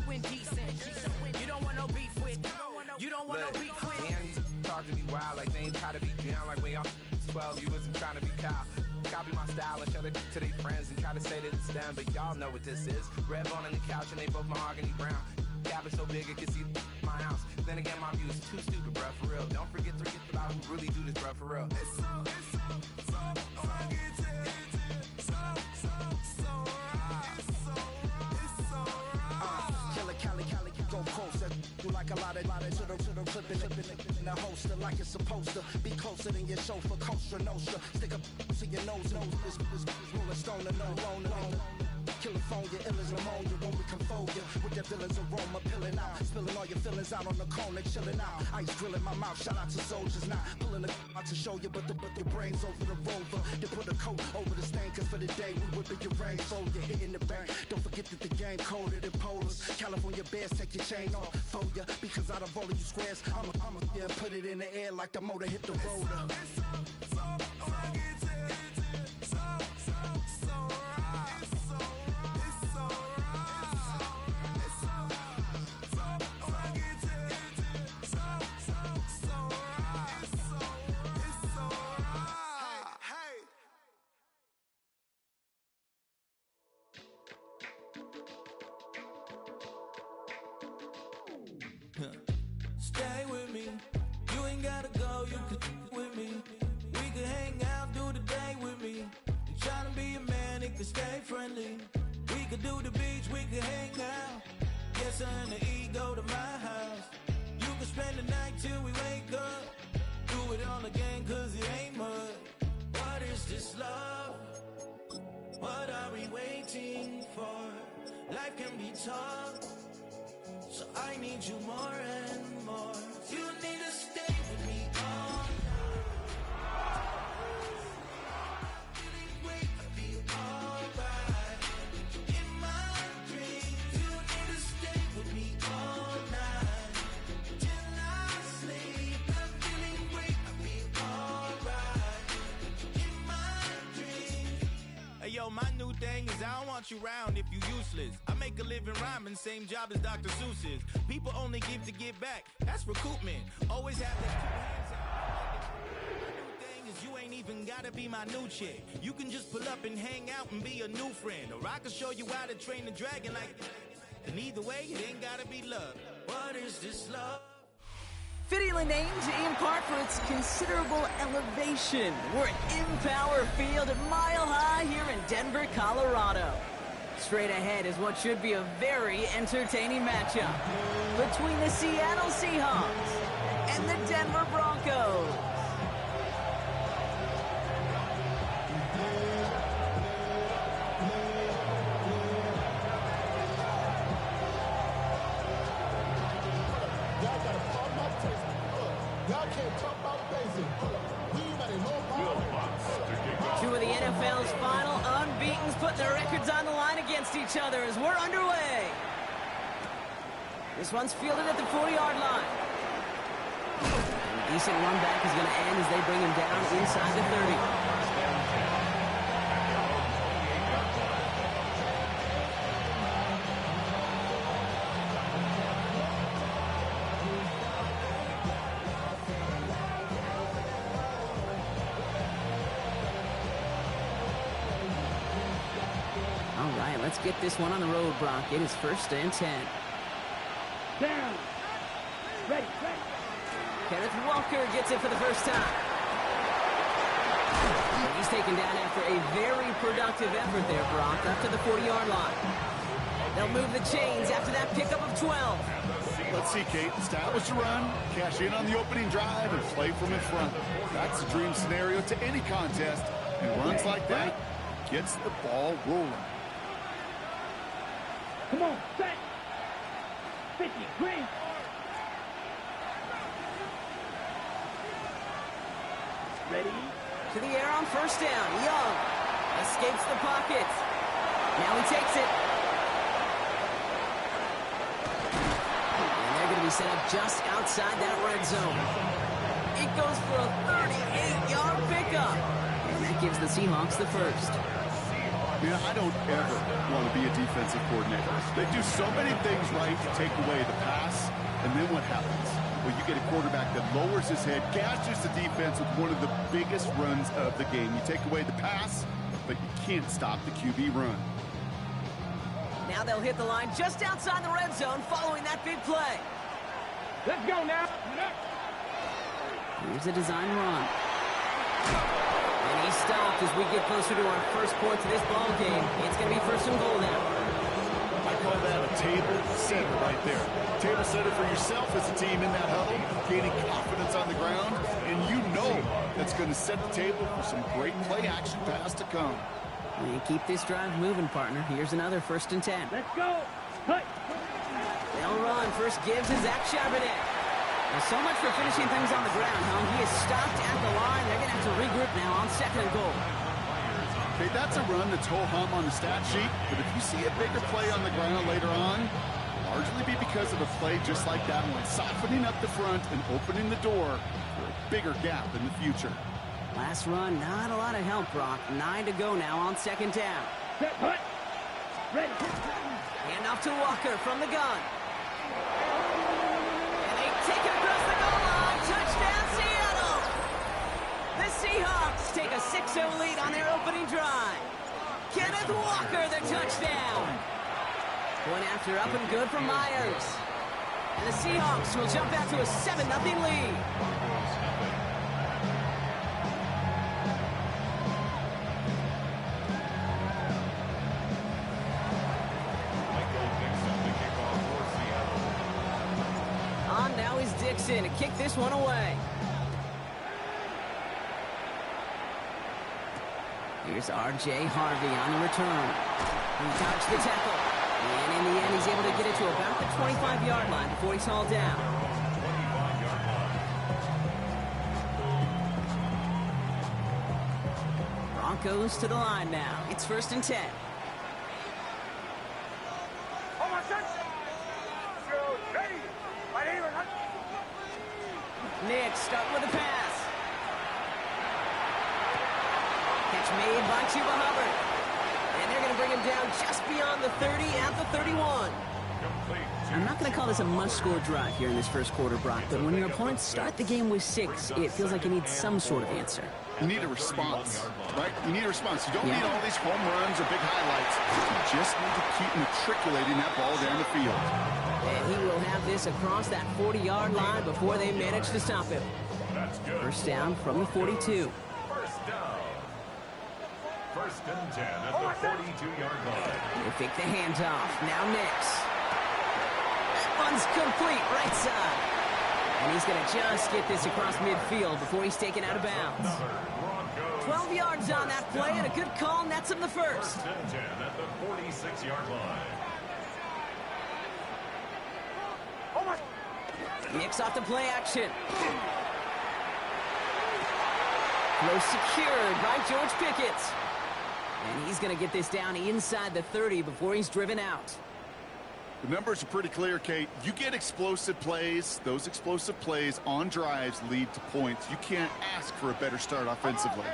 You don't want no beef with. You don't want no beef with. Damn, talk to me wild like they ain't try to be down like when y'all 12. You wasn't trying to be Kyle. Copy my style and show it to their friends and try to say that it's them, but y'all know what this is. Red bone on the couch and they both mahogany brown. Gap is so big it can see my house. Then again, my views too stupid, bruh, for real. Don't forget about who really do this, bruh, for real. It's so go closer, do like a lot of to the clipping in the holster like it's supposed to be closer than your chauffeur, Costa Nostra. Stick up to your nose, this rolling stone and no. California, ill as pneumonia when we confold you with that villain's aroma, pilling out, spilling all your feelings out on the corner, chilling out. Ice grilling my mouth, shout out to soldiers, not pulling the out to show you, but your brains over the rover. They put a coat over the stain, cause for the day we whipping your rain, so you're hitting the bank. Don't forget that the game colder than polars. California bears take your chain off for ya, because out of all of you squares, I'ma yeah, put it in the air like the motor hit the rotor. Stay with me, you ain't gotta go, you can with me. We can hang out, do the day with me. You tryna be a man, it can stay friendly. We could do the beach, we can hang out. Yes, I and the E go to my house. You can spend the night till we wake up. Do it all again, cause it ain't mud. What is this love? What are we waiting for? Life can be tough, so I need you more and more. You need to stay with me all night. Feeling great, I feel alright. In my dreams, you need to stay with me all night. Till I sleep, I'm feeling great, I feel alright. In my dreams. Hey yo, my new thing is I don't want you round if you useless. I make a living rhyming, same job as Dr. Seuss's. People only give to give back, that's recoupment. Always have those 2 hands out. My new thing is you ain't even gotta be my new chick. You can just pull up and hang out and be a new friend. Or I can show you how to train the dragon like. And either way, it ain't gotta be love. What is this love? Fittingly named in part for its considerable elevation. We're at Empower Field at Mile High here in Denver, Colorado. Straight ahead is what should be a very entertaining matchup between the Seattle Seahawks and the Denver Broncos. Two of the NFL's final unbeatens put their records on the line against each other as we're underway. This one's fielded at the 40-yard line. A decent run back is going to end as they bring him down inside the 30. Let's get this one on the road, Brock. It is 1st and 10. Down. Ready. Kenneth Walker gets it for the first time. He's taken down after a very productive effort there, Brock, up to the 40-yard line. They'll move the chains after that pickup of 12. Let's see, Kate. Establish a run, cash in on the opening drive, and play from in front. That's the dream scenario to any contest, and runs like that gets the ball rolling. Come on, set. 50, green. Ready? To the air on 1st down. Young escapes the pocket. Now he takes it. And they're going to be set up just outside that red zone. It goes for a 38-yard pickup. And that gives the Seahawks the first. Yeah, I don't ever want to be a defensive coordinator. They do so many things right to take away the pass, and then what happens? Well, you get a quarterback that lowers his head, gashes the defense with one of the biggest runs of the game. You take away the pass, but you can't stop the QB run. Now they'll hit the line just outside the red zone following that big play. Let's go now. Here's a design run. And he's stopped as we get closer to our first point to this ball game. It's going to be first and goal now. I call that a table setter right there. Table setter for yourself as a team in that huddle, gaining confidence on the ground, and you know that's going to set the table for some great play-action pass to come. And keep this drive moving, partner. Here's another 1st and 10. Let's go. Hey. They'll run. First gives is Zach Charbonnet. Well, so much for finishing things on the ground, huh? He is stopped at the line. They're going to have to regroup now on 2nd and goal. Okay, that's a run that's ho-hum on the stat sheet, but if you see a bigger play on the ground later on, largely be because of a play just like that one, softening up the front and opening the door for a bigger gap in the future. Last run, not a lot of help, Brock. 9 to go now on 2nd down. Set, put. Ready. Hand off to Walker from the gun. And they take it across the goal line. Touchdown, Seattle! The Seahawks take a 6-0 lead on their opening drive. Kenneth Walker, the touchdown. Point after up and good for Myers. And the Seahawks will jump out to a 7-0 lead. Now is Dixon to kick this one away. Here's R.J. Harvey on the return. He dodged the tackle. And in the end, he's able to get it to about the 25-yard line before he's hauled down. Broncos to the line now. It's 1st and 10. Nick stuck with the pass. Catch made by Chuba Hubbard. And they're going to bring him down just beyond the 30 at the 31. I'm not going to call this a must-score drive here in this first quarter, Brock, but when your opponents start the game with 6, it feels like you need some sort of answer. You need a response, right? You need a response. You don't need all these home runs or big highlights. You just need to keep matriculating that ball down the field. And he will have this across that 40-yard line before they manage to stop him. First down from the 42. First down. 1st and 10 at the 42-yard line. They fake the handoff. Now Nix. That one's complete right side. And he's going to just get this across midfield before he's taken out of bounds. 12 yards on that play, and a good call nets him the first. 1st and 10 at the 46-yard line. Nix off the play action. Close secured by George Pickett. And he's going to get this down inside the 30 before he's driven out. The numbers are pretty clear, Kate. You get explosive plays. Those explosive plays on drives lead to points. You can't ask for a better start offensively.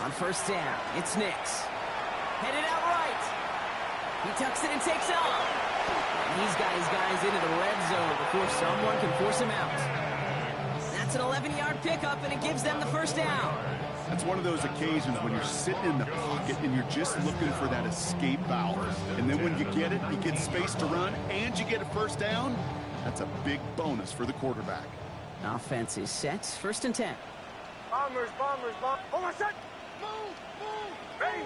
On 1st down, it's Nix. Headed out right. He tucks it and takes off. And he's got his guys into the red zone before someone can force him out. That's an 11-yard pickup, and it gives them the first down. That's one of those occasions when you're sitting in the pocket and you're just looking for that escape valve. And then when you get it, you get space to run, and you get a first down. That's a big bonus for the quarterback. Offense is set. 1st and 10. Bombers. Hold on, set. Move. Ready.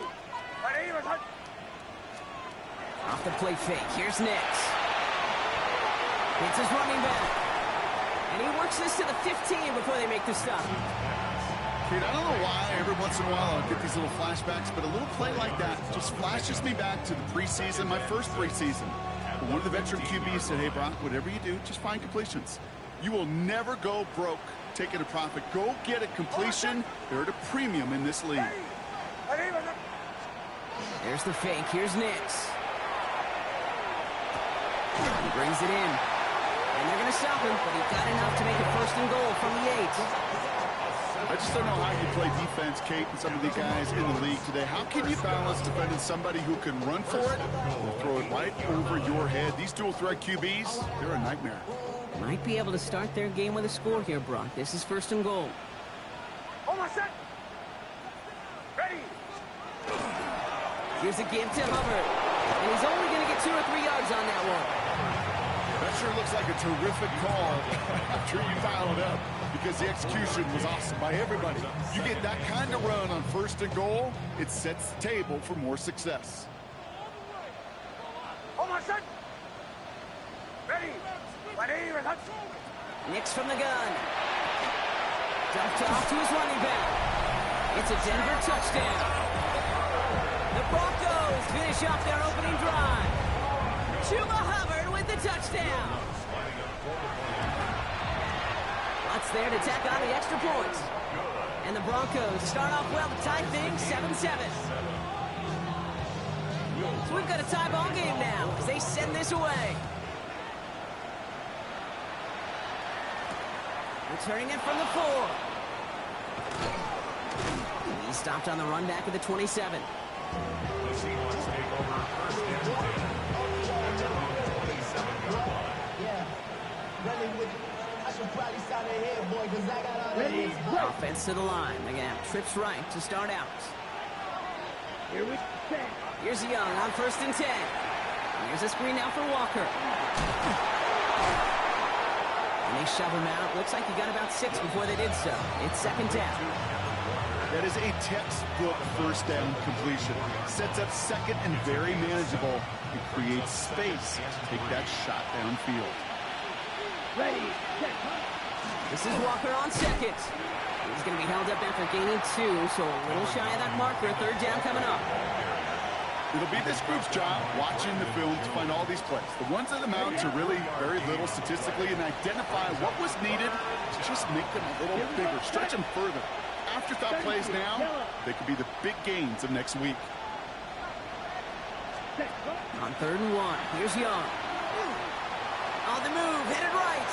Off the play fake. Here's Nix. It's his running back. And he works this to the 15 before they make the stop. Kate, I don't know why every once in a while I'll get these little flashbacks, but a little play like that just flashes me back to the preseason, my first preseason. One of the veteran QBs said, hey, Brock, whatever you do, just find completions. You will never go broke taking a profit. Go get a completion. They're at a premium in this league. There's the fake. Here's Nix. He brings it in. And they're going to stop him, but he got enough to make it 1st and goal from the 8. I just don't know how you play defense, Kate, and some of the guys in the league today. How can you balance defending somebody who can run for it or throw it right over your head? These dual-threat QBs, they're a nightmare. Might be able to start their game with a score here, Brock. This is 1st and goal. Hold on, set. Ready. Here's a give to Hubbard. And he's only going to get 2 or 3 yards on that one. That sure looks like a terrific call after you fouled up, because the execution was awesome by everybody. You get that kind of run on 1st and goal, it sets the table for more success. Hold on, set. Ready. Nix from the gun. Dumped off to his running back. It's a Denver touchdown. The Broncos finish off their opening drive. Chuba Hubbard with the touchdown. Lutz there to tack on the extra point. And the Broncos start off well to tie things 7-7. So we've got a tie ball game now as they send this away. Returning it from the 4. He stopped on the run back at the 27. The Seahawks take over 1st and 10 at their own 27-yard line. Yeah, running with, I should probably start ahead, boy, because I got all this. Offense to the line. They're going to have trips right to start out. Here we go. Here's Young on 1st and 10. Here's a screen now for Walker. And they shove him out. Looks like he got about 6 before they did so. It's 2nd down. That is a textbook 1st down completion. Sets up 2nd and very manageable. It creates space to take that shot downfield. Ready. This is Walker on 2nd. He's going to be held up after gaining 2, so a little shy of that marker. 3rd down coming up. It'll be this group's job watching the film to find all these plays. The ones that amount to really very little statistically, and identify what was needed to just make them a little bigger, stretch them further. Afterthought plays now, they could be the big gains of next week. On 3rd and 1, here's Young. On the move, headed right.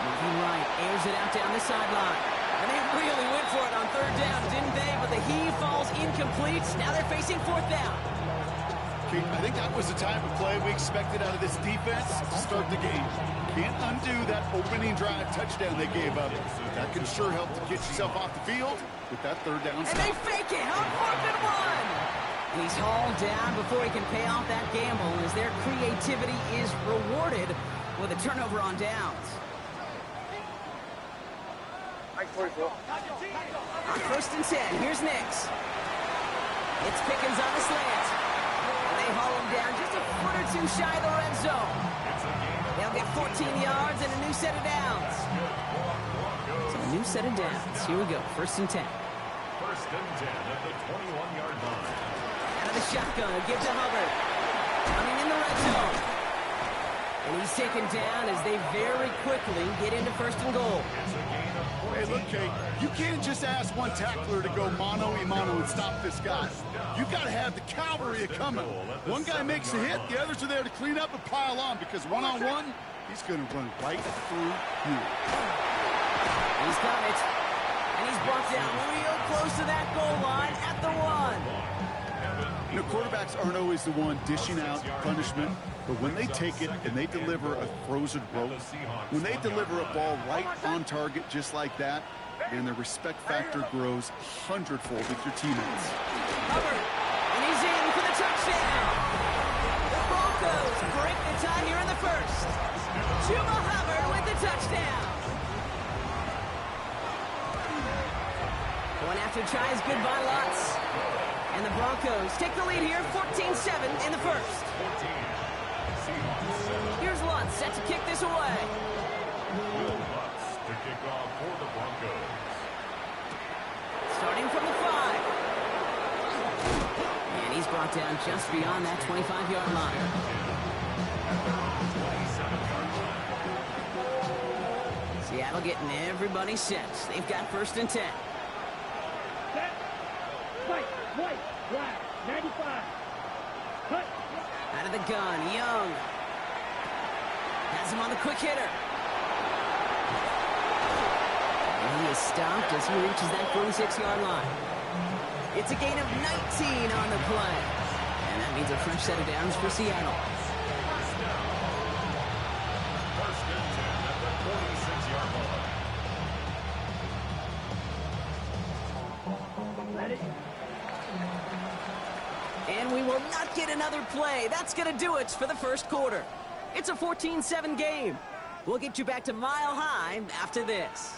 Moving right, airs it out down the sideline. And they really went for it on 3rd down, didn't they? But the heave falls incomplete. Now they're facing 4th down. I think that was the type of play we expected out of this defense to start the game. Can't undo that opening drive touchdown they gave up. That can sure help to get yourself off the field with that 3rd down stop. And they fake it on 4th and 1. And he's hauled down before he can pay off that gamble as their creativity is rewarded with a turnover on downs. On 1st and 10, here's Nix. It's Pickens on the slant. They haul him down just a foot or 2 shy of the red zone. They'll get 14 yards and a new set of downs. So a new set of downs. Here we go. 1st and 10. 1st and 10 at the 21-yard line. Out of the shotgun. Give to Hubbard. Coming in the red zone. And he's taken down as they very quickly get into 1st and goal. Hey, look, Kate, you can't just ask one tackler to go mano-a-mano and stop this guy. You got to have the cavalry coming. One guy makes a hit, the others are there to clean up and pile on, because one-on-one, he's going to run right through you. He's got it. And he's brought down real close to that goal line at the 1. You know, quarterbacks aren't always the one dishing out punishment, but when they take it and they deliver a frozen rope, when they deliver a ball right on target just like that, then the respect factor grows 100-fold with your teammates. Hubbard, and he's in for the touchdown. The Broncos break the tie here in the 1st. Chuba Hubbard with the touchdown. Going after tries good by Lutz. And the Broncos take the lead here, 14-7 in the 1st. Here's Lutz set to kick this away. Will Lutz to kick off for the Broncos. Starting from the 5. And he's brought down just beyond that 25-yard line. 27-yard line. Seattle getting everybody set. They've got 1st and 10. Set. Fight. White. Black. 95. Cut. Out of the gun, Young. Has him on the quick hitter. And he is stopped as he reaches that 46-yard line. It's a gain of 19 on the play. And that means a fresh set of downs for Seattle. First and 10 at the 46-yard line. Ready? And we will not get another play. That's going to do it for the first quarter. It's a 14-7 game. We'll get you back to Mile High after this.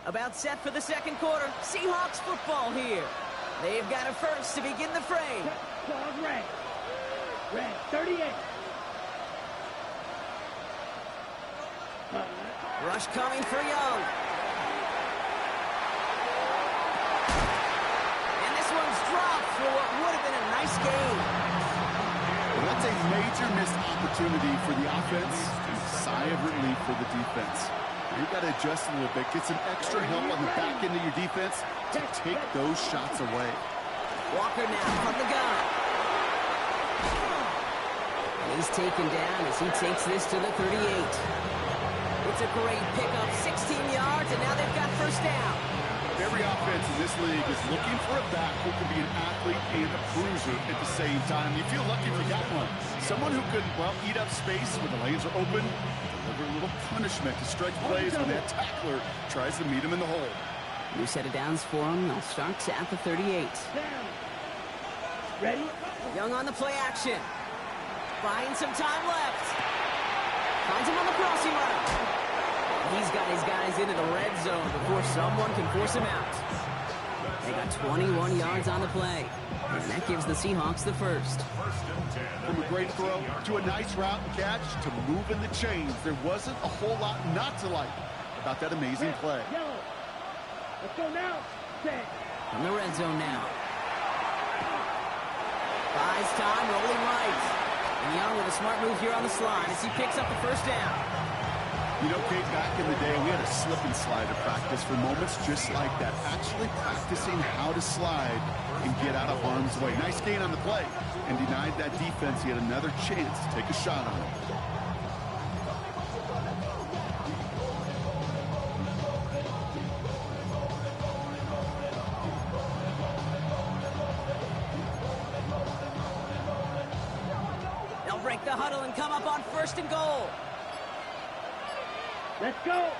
About set for the second quarter. Seahawks football here. They've got a first to begin the frame. Pause, red. Red, 38. Rush coming for Young. And this one's dropped for what would have been a nice game. Well, that's a major missed opportunity for the offense and a sigh of relief for the defense. You've got to adjust a little bit, get some extra help on the back end of your defense to take those shots away. Walker now from the gun. And he's taken down as he takes this to the 38. It's a great pickup, 16 yards, and now they've got first down. Every offense in this league is looking for a back who can be an athlete and a bruiser at the same time. You feel lucky if you got one. Someone who can, well, eat up space when the lanes are open, deliver a little punishment to stretch plays when that tackler tries to meet him in the hole. New set of downs for him. They'll start at the 38. Down. Ready? Young on the play action. Buying some time left. Finds him on the crossing route. He's got his guys into the red zone before someone can force him out. They got 21 yards on the play. And that gives the Seahawks the first. From a great throw to a nice route and catch to moving the chains, there wasn't a whole lot not to like about that amazing play. Yellow. Let's go now. Set. From the red zone now. Buys time, rolling right. And Young with a smart move here on the slide as he picks up the first down. You know, Kate, back in the day, we had a slip and slide to practice for moments just like that. Actually practicing how to slide and get out of harm's way. Nice gain on the play. And denied that defense. He had another chance to take a shot on him. They'll break the huddle and come up on first and goal. Let's go.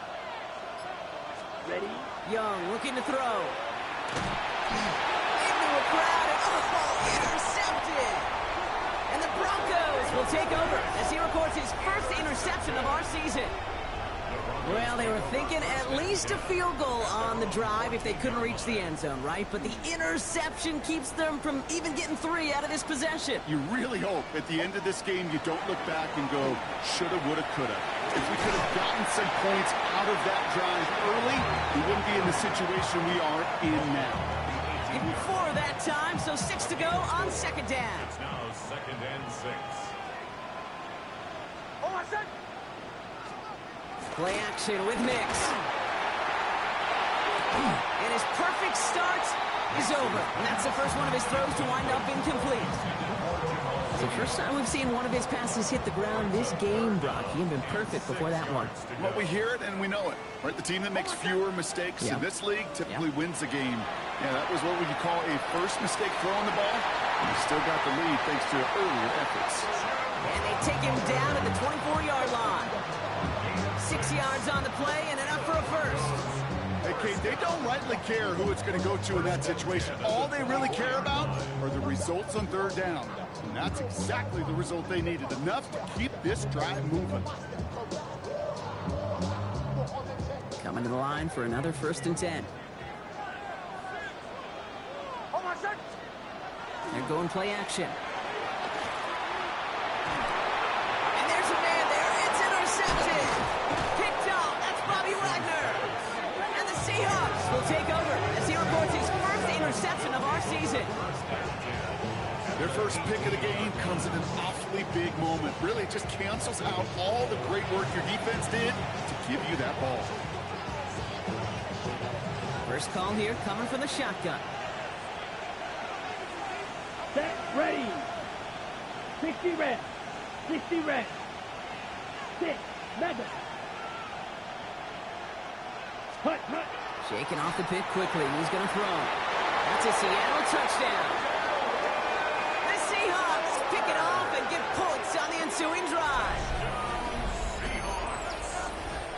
Ready? Young looking to throw. Into a crowd and intercepted. And the Broncos will take over as he records his first interception of our season. Well, they were thinking at least a field goal on the drive if they couldn't reach the end zone, right? But the interception keeps them from even getting 3 out of this possession. You really hope at the end of this game you don't look back and go, shoulda, woulda, coulda. If we could have gotten some points out of that drive early, we wouldn't be in the situation we are in now. Before that time, so 6 to go on second down. It's now second and 6. Oh, I said. Play action with Mix. And his perfect start is over. And that's the first one of his throws to wind up incomplete. It's the first time we've seen one of his passes hit the ground this game, Brock. He had been perfect before that one. Well, we hear it and we know it. Right? The team that makes fewer mistakes in this league typically wins the game. Yeah, that was what we could call a first mistake throwing the ball. And he still got the lead thanks to earlier efforts. And they take him down at the 24-yard line. 6 yards on the play and enough for a first. Hey, Kate, they don't rightly care who it's going to go to in that situation. All they really care about are the results on third down. And that's exactly the result they needed. Enough to keep this drive moving. Coming to the line for another 1st and 10. They're going play action. And there's a man there. It's intercepted. Picked up. That's Bobby Wagner. And the Seahawks will take over as he records his first interception of our season. Their first pick of the game comes in an awfully big moment. Really, it just cancels out all the great work your defense did to give you that ball. First call here coming from the shotgun. Set, ready. 60 reps. 60 reps. 6, mega. Hut, hut. Shaking off the pick quickly. He's going to throw. That's a Seattle touchdown. The Seahawks pick it off and get points on the ensuing drive.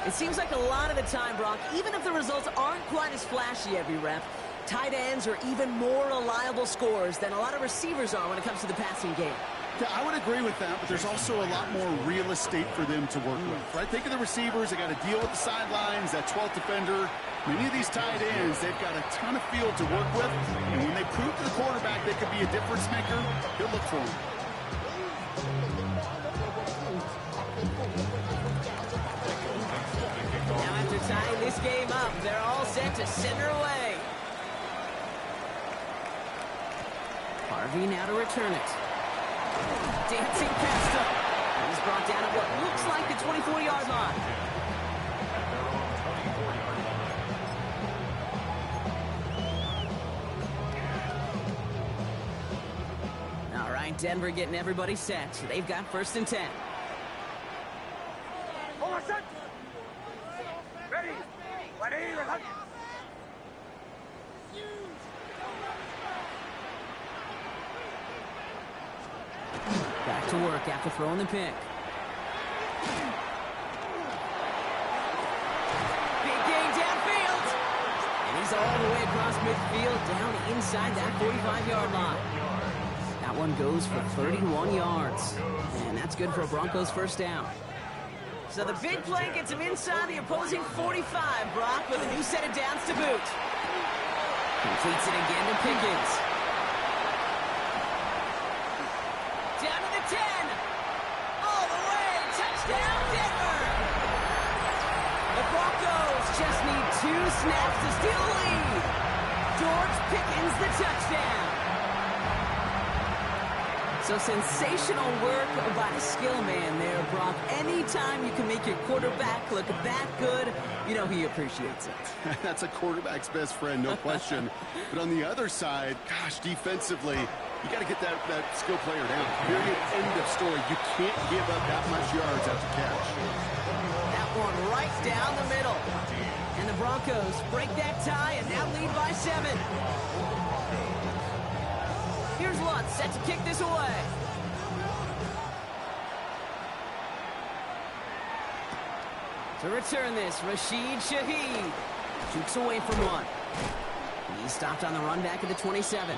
It seems like a lot of the time, Brock, even if the results aren't quite as flashy every rep, tight ends are even more reliable scorers than a lot of receivers are when it comes to the passing game. Yeah, I would agree with that, but there's also a lot more real estate for them to work with, right? Think of the receivers. They got to deal with the sidelines, that 12th defender. Many of these tight ends, they've got a ton of field to work with, and when they prove to the quarterback they could be a difference maker, he'll look for them. Now after tying this game up, they're all set to send her away. Harvey now to return it. Dancing past him. He's brought down at what looks like the 24-yard line. All right, Denver getting everybody set. They've got 1st and 10. Ready. Ready. Back to work after throwing the pick. Big gain downfield. And he's all the way across midfield down inside that 45-yard line. That one goes for 31 yards. And that's good for a Broncos 1st down. So the big play gets him inside the opposing 45, Brock, with a new set of downs to boot. Completes it again to Pickens. Down to the 10. All the way. Touchdown, Denver. The Broncos just need 2 snaps to steal the lead. George Pickens the touchdown. So sensational work by the skill man there, Brock. Anytime you can make your quarterback look that good, you know he appreciates it. That's a quarterback's best friend, no question. But on the other side, gosh, defensively, you got to get that skill player down. Period. End of story. You can't give up that much yards after catch. That one right down the middle. And the Broncos break that tie and now lead by 7. Here's Lutz set to kick this away. To return this, Rashid Shaheed jukes away from one. He's stopped on the run back at the 27.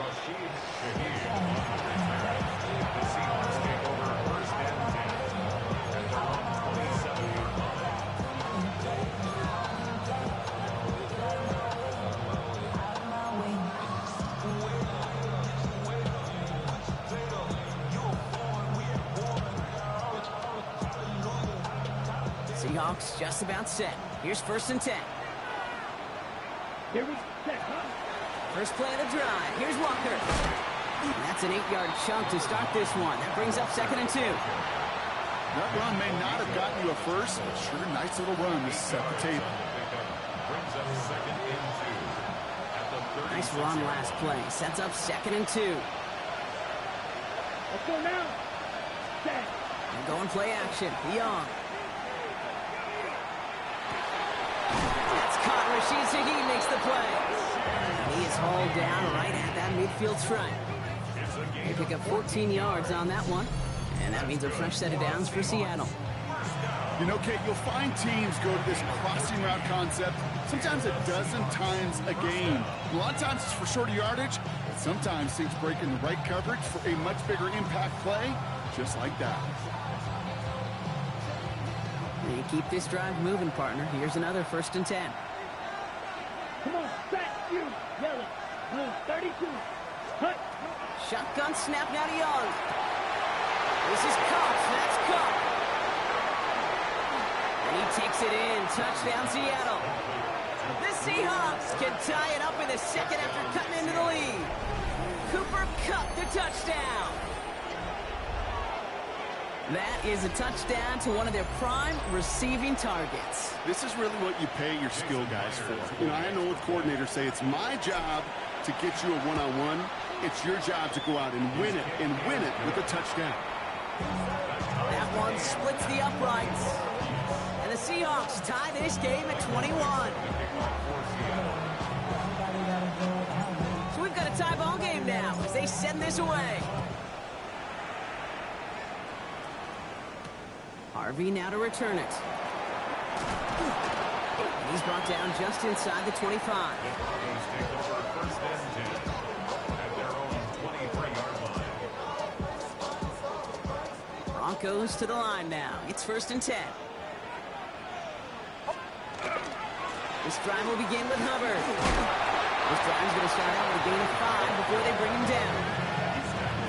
Seahawks just about set. Here's 1st and 10. Here we set. First play of the drive. Here's Walker. And that's an 8-yard chunk to start this one. That brings up 2nd and 2. That run may not have gotten you a first, but sure, nice little run to set the table. Nice run last play. Sets up 2nd and 2. Let's go now. Set. And going play action. Young. That's caught. Rashid Shaheed makes the play. He is hauled down right at that midfield stripe. They pick up 14 yards on that one. And that means a fresh set of downs for Seattle. You know, Kate, you'll find teams go to this crossing route concept sometimes a dozen times a game. A lot of times it's for shorter yardage, but sometimes teams break in the right coverage for a much bigger impact play, just like that. And keep this drive moving, partner. Here's another 1st and 10. Come on, back you. Yell it. Blue 32. Hut. Shotgun snap now to Young. This is Cup. That's Cup. And he takes it in. Touchdown, Seattle. The Seahawks can tie it up in the 2nd after cutting into the lead. Cooper Kupp the touchdown. That is a touchdown to one of their prime receiving targets. This is really what you pay your skill guys for. You know, I had an old coordinator say it's my job to get you a one-on-one. It's your job to go out and win it with a touchdown. That one splits the uprights. And the Seahawks tie this game at 21. So we've got a tie ball game now as they send this away. Harvey now to return it. And he's brought down just inside the 25. Broncos to the line now. It's 1st and 10. This drive will begin with Hubbard. This drive is going to start out with a gain of 5 before they bring him down.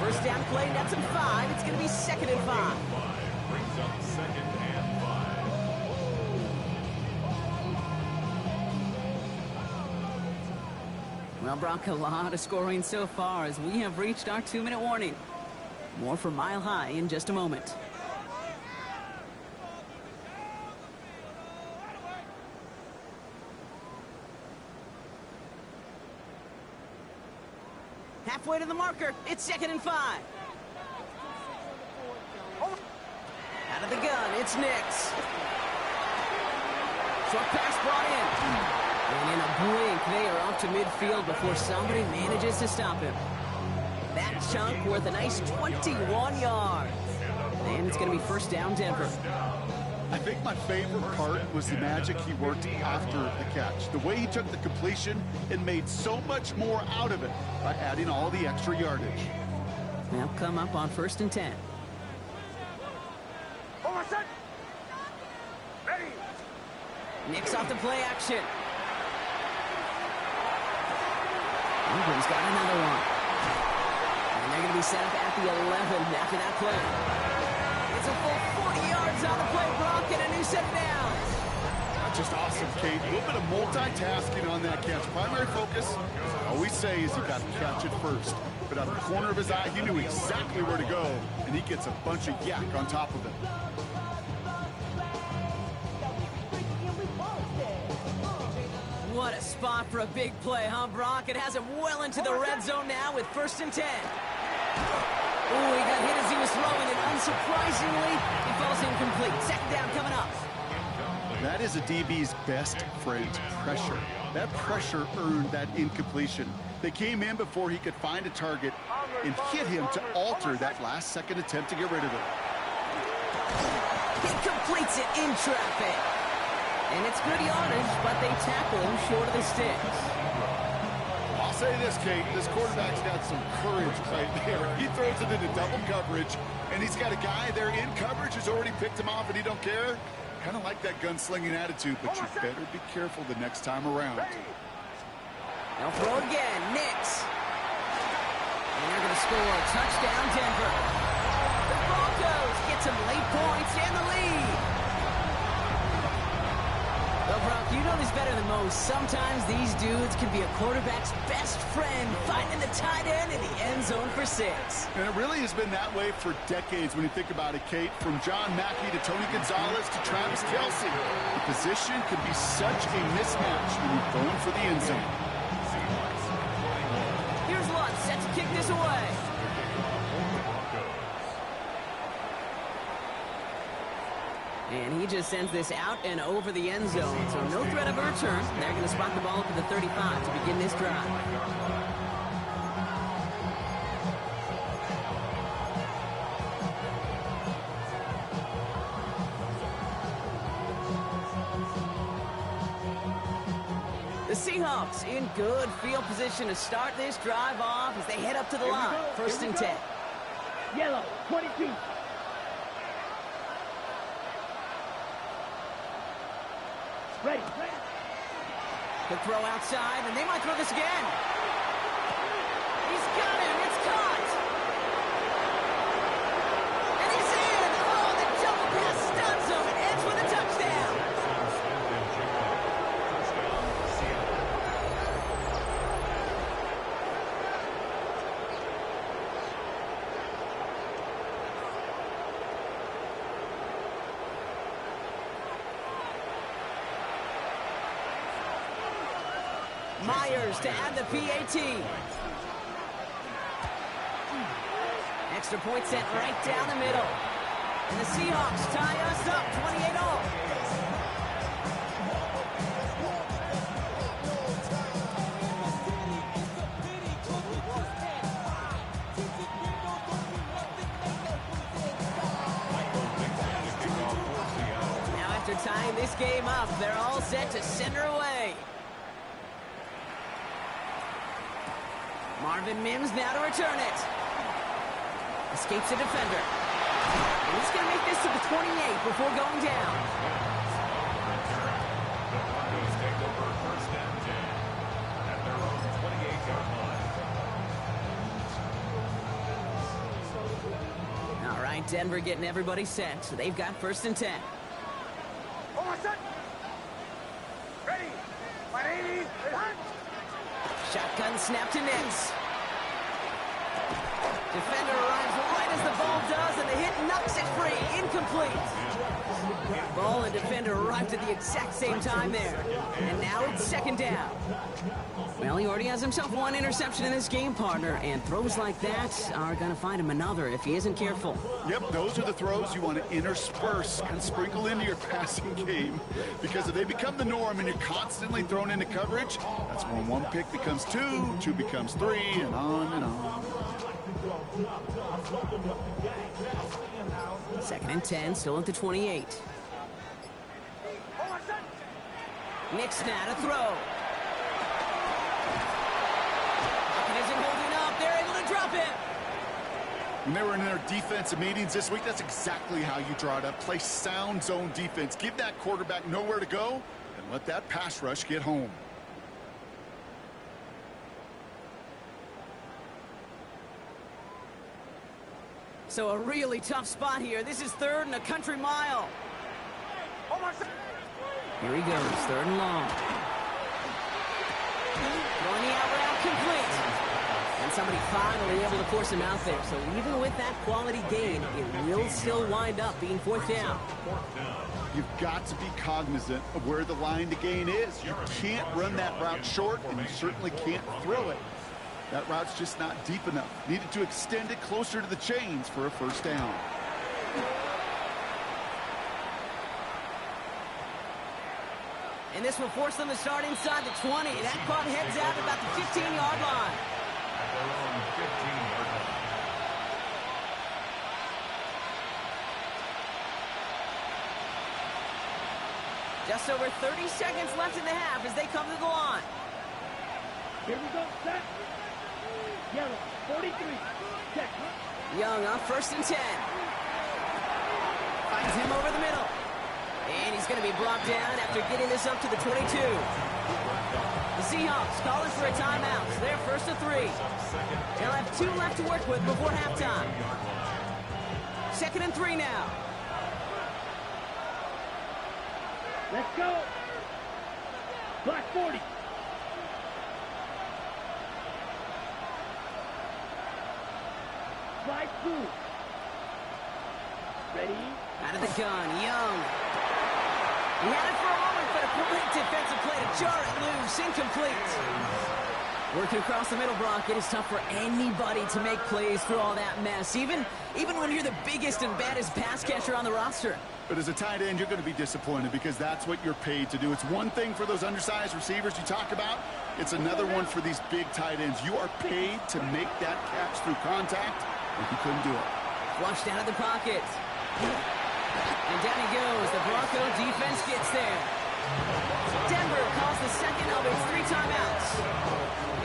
First down play, nets him 5. It's going to be 2nd and 5. Brings up 2nd and 5. Well, Brock, a lot of scoring so far as we have reached our 2-minute warning. More from Mile High in just a moment. Halfway to the marker. It's 2nd and 5. Out of the gun, it's Nix. Short pass brought in. And in a blink, they are off to midfield before somebody manages to stop him. That chunk worth a nice 21 yards. And it's going to be 1st down, Denver. I think my favorite part was the magic he worked after the catch. The way he took the completion and made so much more out of it by adding all the extra yardage. They'll come up on 1st and 10. Nix off the play action. England's got another one. And they're going to be set up at the 11 after that play. It's a full 40 yards on the play, Brock, and a new set of downs. That's just awesome, Kate. A little bit of multitasking on that catch. Primary focus, I always say, is you got to catch it first. But out of the corner of his eye, he knew exactly where to go, and he gets a bunch of yak on top of it. What a spot for a big play, huh, Brock? It has him well into the red zone now with 1st and 10. Ooh, he got hit as he was throwing, and unsurprisingly, he falls incomplete. 2nd down coming up. That is a DB's best friend, pressure. That pressure earned that incompletion. They came in before he could find a target and hit him to alter that last-second attempt to get rid of it. He completes it in traffic. And it's good yardage, but they tackle him short of the sticks. I'll say this, Kate. This quarterback's got some courage right there. He throws it into double coverage, and he's got a guy there in coverage who's already picked him off, and he don't care. Kind of like that gunslinging attitude, but you better be careful the next time around. They'll throw again. Nix. And they're going to score a touchdown, Denver. The Broncos get some late points and the lead. Well, Brock, you know this better than most. Sometimes these dudes can be a quarterback's best friend, finding the tight end in the end zone for 6. And it really has been that way for decades when you think about it, Kate. From John Mackey to Tony Gonzalez to Travis Kelce. The position can be such a mismatch when you're going for the end zone. Here's Lutz set to kick this away. And he just sends this out and over the end zone. So no threat of a return. They're going to spot the ball up at the 35 to begin this drive. The Seahawks in good field position to start this drive off as they head up to the line. 1st and 10. Yellow, 22. Ready. The throw outside, and they might throw this again. He's got him. It's caught. And he's in. Oh, the double pass stuns him and ends with a touchdown. Myers to add the PAT. Extra point sent right down the middle. And the Seahawks tie us up 28-all. Now after tying this game up, they're all set to send her away. Marvin Mims now to return it. Escapes a defender. And he's going to make this to the 28 before going down. The Broncos take over first and 10 at their own 28-yard line. All right, Denver getting everybody set. So they've got first and 10. Ready. 180. Shotgun snap to Nix. Defender arrives right as the ball does, and the hit knocks it free. Incomplete. Ball and defender arrived at the exact same time there. And now it's second down. Well, he already has himself one interception in this game, partner, and throws like that are going to find him another if he isn't careful. Yep, those are the throws you want to intersperse and sprinkle into your passing game, because if they become the norm and you're constantly thrown into coverage, that's when one pick becomes two, two becomes three, and on and on. Second and 10, still at the 28. Nix now to throw. Isn't holding up. They're able to drop it. When they were in their defensive meetings this week, that's exactly how you draw it up. Play sound zone defense. Give that quarterback nowhere to go, and let that pass rush get home. So a really tough spot here. This is third and a country mile. Here he goes, third and long. Throwing the out route complete. And somebody finally able to force him out there. So even with that quality gain, it will still wind up being fourth down. You've got to be cognizant of where the line to gain is. You can't run that route short, and you certainly can't throw it. That route's just not deep enough. Needed to extend it closer to the chains for a first down. And this will force them to start inside the 20. That punt heads out about the 15-yard line. At their own 15-yard line. Just over 30 seconds left in the half as they come to the line. Here we go, set. Yellow, 43. Check. Young on first and 10. Finds him over the middle. And he's going to be brought down after getting this up to the 22. The Seahawks calling for a timeout. So they're first to 3. They'll have 2 left to work with before halftime. Second and 3 now. Let's go. Black 40. Slide 2. Ready? Out of the gun, Young. He had it for a moment, but a great defensive play to jar it loose. Incomplete. Working across the middle, Brock, it is tough for anybody to make plays through all that mess, even when you're the biggest and baddest pass catcher on the roster. But as a tight end, you're going to be disappointed because that's what you're paid to do. It's one thing for those undersized receivers you talk about. It's another one for these big tight ends. You are paid to make that catch through contact, and you couldn't do it. Flushed out of the pocket. And down he goes. The Bronco defense gets there. Denver calls the second of its 3 timeouts.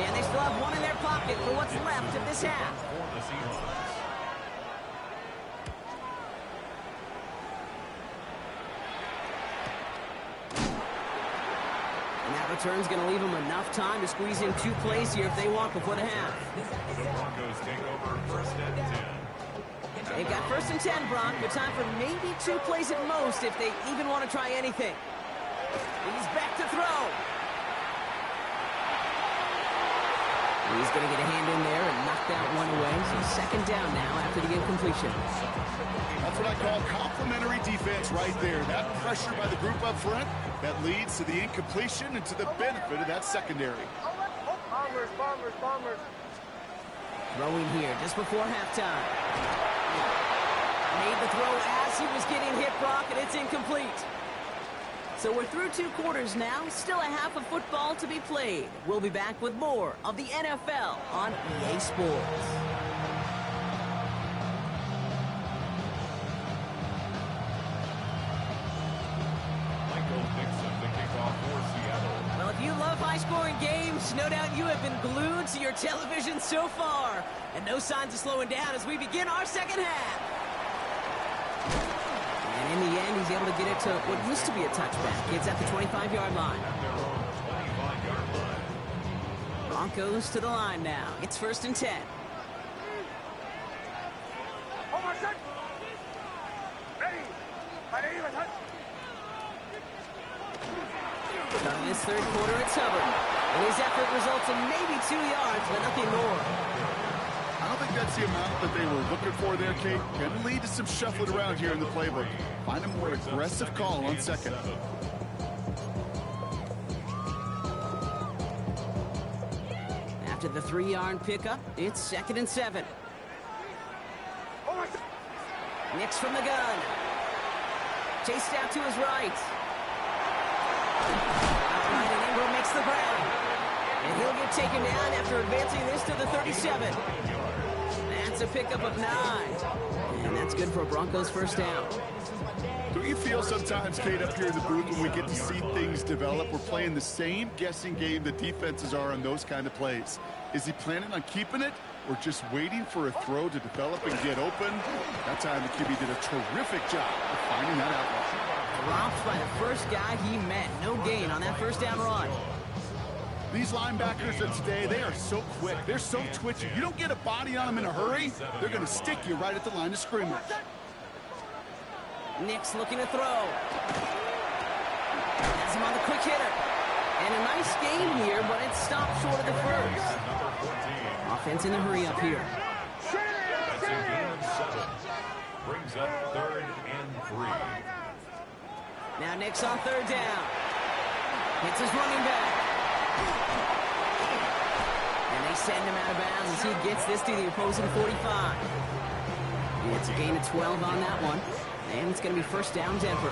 And they still have 1 in their pocket for what's left of this half. And that return's going to leave them enough time to squeeze in 2 plays here if they walk before the half. The Broncos take over first and 10. They've got first and 10, Brock, but time for maybe 2 plays at most if they even want to try anything. He's back to throw. He's going to get a hand in there and knock that one away. So second down now after the incompletion. That's what I call complimentary defense right there. That pressure by the group up front, that leads to the incompletion and to the benefit of that secondary. Bombers. Throwing here just before halftime. Made the throw as he was getting hit, Brock, and it's incomplete. So we're through 2 quarters now. Still a half of football to be played. We'll be back with more of the NFL on EA Sports. Well, if you love high-scoring games, no doubt you have been glued to your television so far. And no signs of slowing down as we begin our second half. And in the end, he's able to get it to what used to be a touchback. It's at the 25-yard line. Broncos to the line now. It's 1st and 10. Starting this third quarter, it's Hubbard. And his effort results in maybe 2 yards, but nothing more. I don't think that's the amount that they were looking for there, Kate. Can lead to some shuffling around here in the playbook. Find a more aggressive call on second. After the 3-yard pickup, it's 2nd and 7. Nix from the gun. Chased out to his right. Outright, and Ingram makes the grab. And he'll get taken down after advancing this to the 37. That's a pickup of 9. And that's good for a Broncos first down. Don't you feel sometimes, Kate, up here in the booth when we get to see things develop, we're playing the same guessing game the defenses are on those kind of plays? Is he planning on keeping it or just waiting for a throw to develop and get open? That time the QB did a terrific job of finding that outlet. Dropped by the first guy he met. No gain on that first down run. These linebackers of today, they are so quick. They're so twitchy. You don't get a body on them in a hurry, they're going to stick you right at the line of scrimmage. Nix looking to throw. Has him on the quick hitter. And a nice game here, but it's stopped short of the first. Offense in a hurry up here. That's a gain of 7. Brings up 3rd and 3. Now Nix on 3rd down. Hits his running back. And they send him out of bounds as he gets this to the opposing 45. It's a gain of 12 on that one. And it's going to be first down, Denver.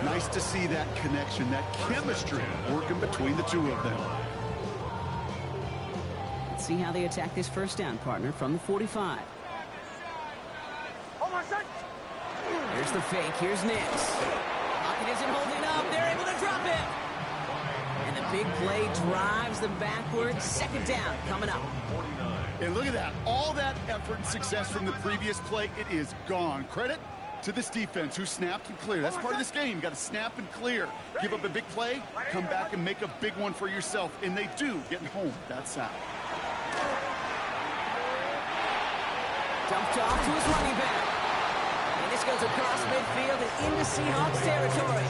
Nice to see that connection, that chemistry working between the two of them. Let's see how they attack this first down, partner, from the 45. There's the fake. Here's Nix. Pocket isn't holding up. They're able to drop it. And the big play drives them backwards. Second down coming up. And look at that. All that effort and success from the previous play, it is gone. Credit to this defense who snapped and cleared. That's part of this game. You got to snap and clear. Give up a big play, come back and make a big one for yourself. And they do, getting home that sound. Dumped off to his running back. And this goes across midfield and into Seahawks territory.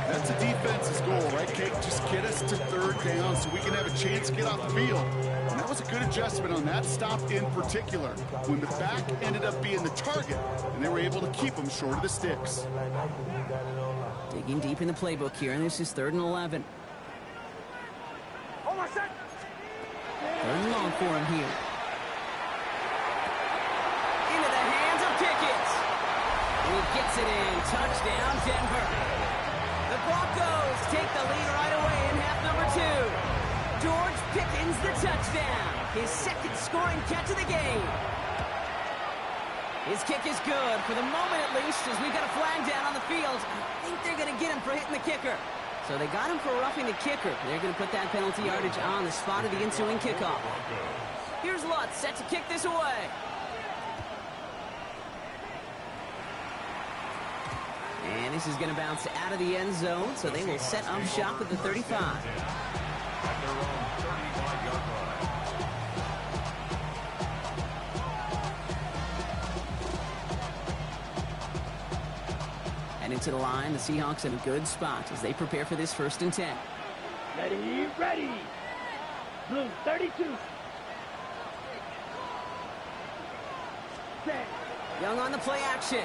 That's the defense's goal, right, Kate? Just get us to 3rd down so we can have a chance to get off the field. And that was a good adjustment on that stop in particular, when the back ended up being the target, and they were able to keep them short of the sticks. Digging deep in the playbook here, and this is 3rd and 11. 3rd and long for him here. Into the hands of Pickens. He gets it in. Touchdown, Denver. The Broncos take the lead right away in half number 2. George Pickens, the touchdown. His 2nd scoring catch of the game. His kick is good, for the moment at least, as we've got a flag down on the field. I think they're going to get him for hitting the kicker. So they got him for roughing the kicker. They're going to put that penalty yardage on the spot of the ensuing kickoff. Here's Lutz set to kick this away. And this is going to bounce out of the end zone, so they will set up shop at the 35. Heading to the line, the Seahawks in a good spot as they prepare for this 1st and 10. Ready, ready. Blue 32. Set. Young on the play action.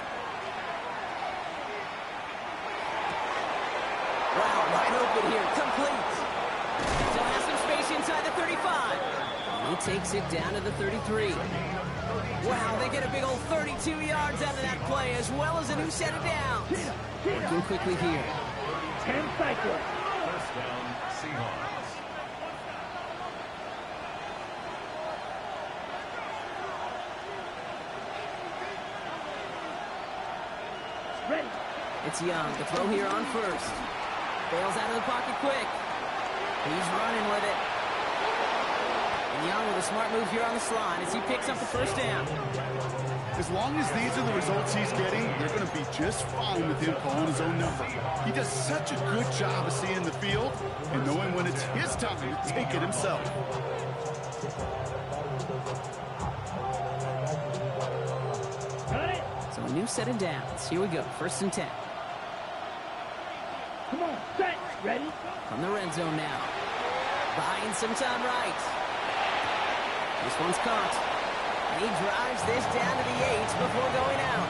Wow, wide open here. Complete. Still has some space inside the 35. He takes it down to the 33. Wow, they get a big old 32 yards out of that play, as well as a new set of downs. Working quickly here. 10 cycles. First down, Seahawks. Ready. It's Young to throw here on first. Bails out of the pocket quick. He's running with it. And Young with a smart move here on the slide as he picks up the first down. As long as these are the results he's getting, they're going to be just fine with him calling his own number. He does such a good job of seeing the field and knowing when it's his time to take it himself. Got it. So a new set of downs. Here we go. First and 10. Come on, set. Ready. From the red zone now. Buying some time right. This one's caught. And he drives this down to the 8 before going out.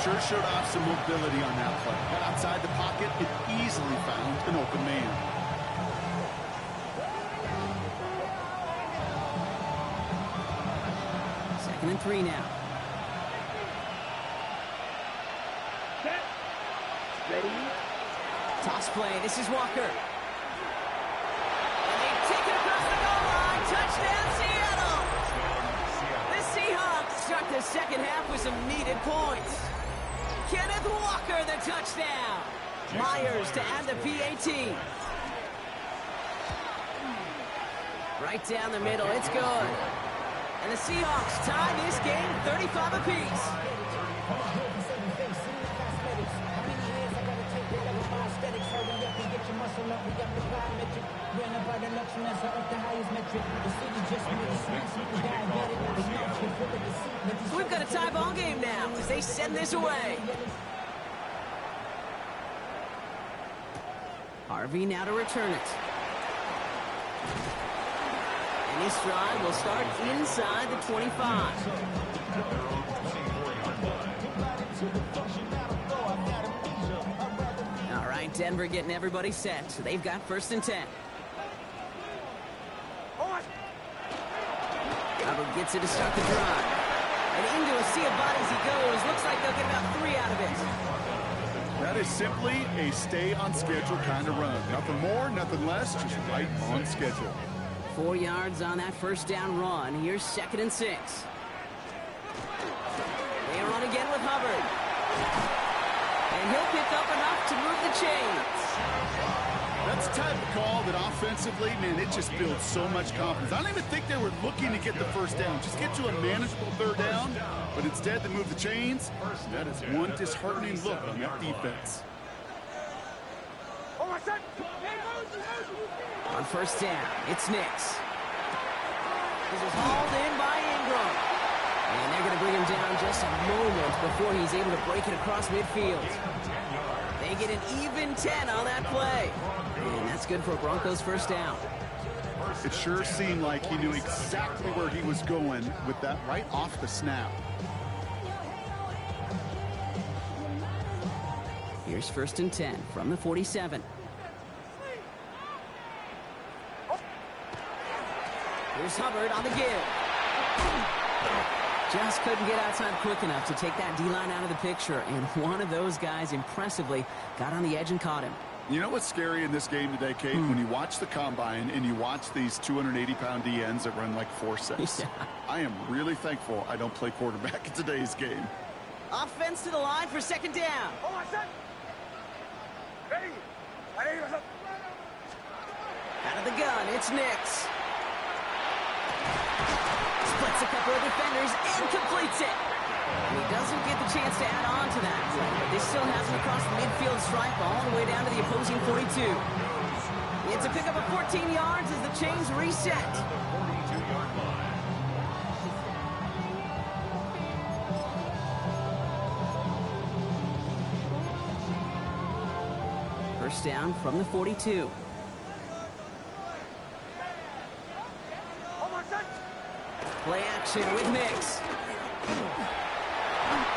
Sure showed off some mobility on that play. Got outside the pocket and easily found an open man. Second and 3 now. Set. Ready. Toss play. This is Walker. And they take it across the goal line. Touchdown, Seattle. The Seahawks start the second half with some needed points. Kenneth Walker, the touchdown. Myers to add the PAT. Right down the middle. It's good. And the Seahawks tie this game 35 apiece. We've got a tie ball game now as they send this away. Harvey now to return it. And this drive will start inside the 25. All right, Denver getting everybody set. So they've got first and 10. Hubbard gets it to start the drive. And into a sea of bodies he goes. Looks like they'll get about 3 out of it. That is simply a stay on schedule kind of run. Nothing more, nothing less, just right on schedule. 4 yards on that first down run. Here's second and 6. They run again with Hubbard. And he'll pick up enough to move the chains. That's the type of call that offensively, man, it just builds so much confidence. I don't even think they were looking to get the first down. Just get to a manageable third down, but instead they move the chains. That is one disheartening look on that defense. On first down, it's Nix. This is hauled in by Ingram. And they're going to bring him down just a moment before he's able to break it across midfield. They get an even 10 on that play. And that's good for a Broncos first down. It sure seemed like he knew exactly where he was going with that right off the snap. Here's first and 10 from the 47. Here's Hubbard on the give. Just couldn't get outside quick enough to take that D-line out of the picture. And one of those guys impressively got on the edge and caught him. You know what's scary in this game today, Kate? When you watch the combine and you watch these 280-pound DNs that run like 4.6. Yeah. I am really thankful I don't play quarterback in today's game. Offense to the line for second down. Out of the gun, it's Nix. Splits a couple of defenders and completes it. And he doesn't get the chance to add on to that play, but they still has him across the midfield stripe all the way down to the opposing 42. It's a pickup of 14 yards as the chains reset. 42-yard line. First down from the 42. Play action with Nix.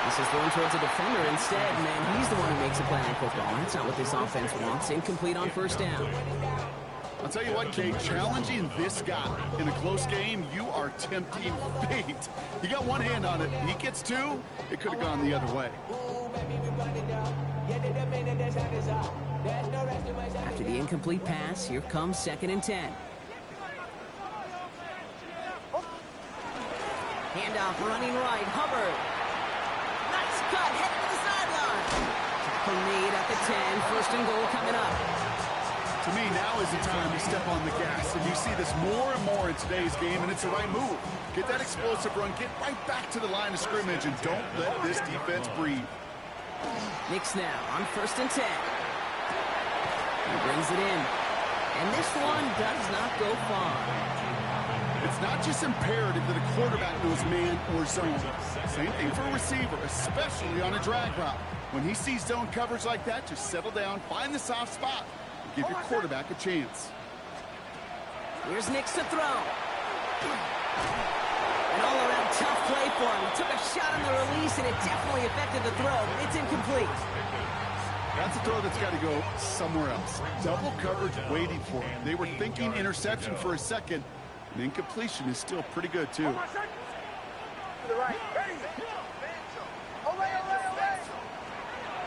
This is thrown towards a defender instead, and then he's the one who makes a play on football. That's not what this offense wants. Incomplete on first down. I'll tell you what, Kate, challenging this guy in a close game, you are tempting fate. He got one hand on it. He gets two, it could have gone the other way. After the incomplete pass, here comes 2nd and 10. Handoff running right, Hubbard. Nice cut, headed to the sideline. Tackle made at the 10, 1st and goal coming up. To me, now is the time to step on the gas, and you see this more and more in today's game, and it's the right move. Get that explosive run, get right back to the line of scrimmage, and don't let this defense breathe. Nix now on 1st and 10. He brings it in, and this one does not go far. It's not just imperative that a quarterback knows man or zone. Same thing for a receiver, especially on a drag route. When he sees zone coverage like that, just settle down, find the soft spot, and give your quarterback a chance. Here's Nix to throw. An all-around tough play for him. He took a shot on the release, and it definitely affected the throw. It's incomplete. That's a throw that's got to go somewhere else. Double coverage waiting for him. They were thinking interception for a second. And incompletion is still pretty good, too. To the right. Ready.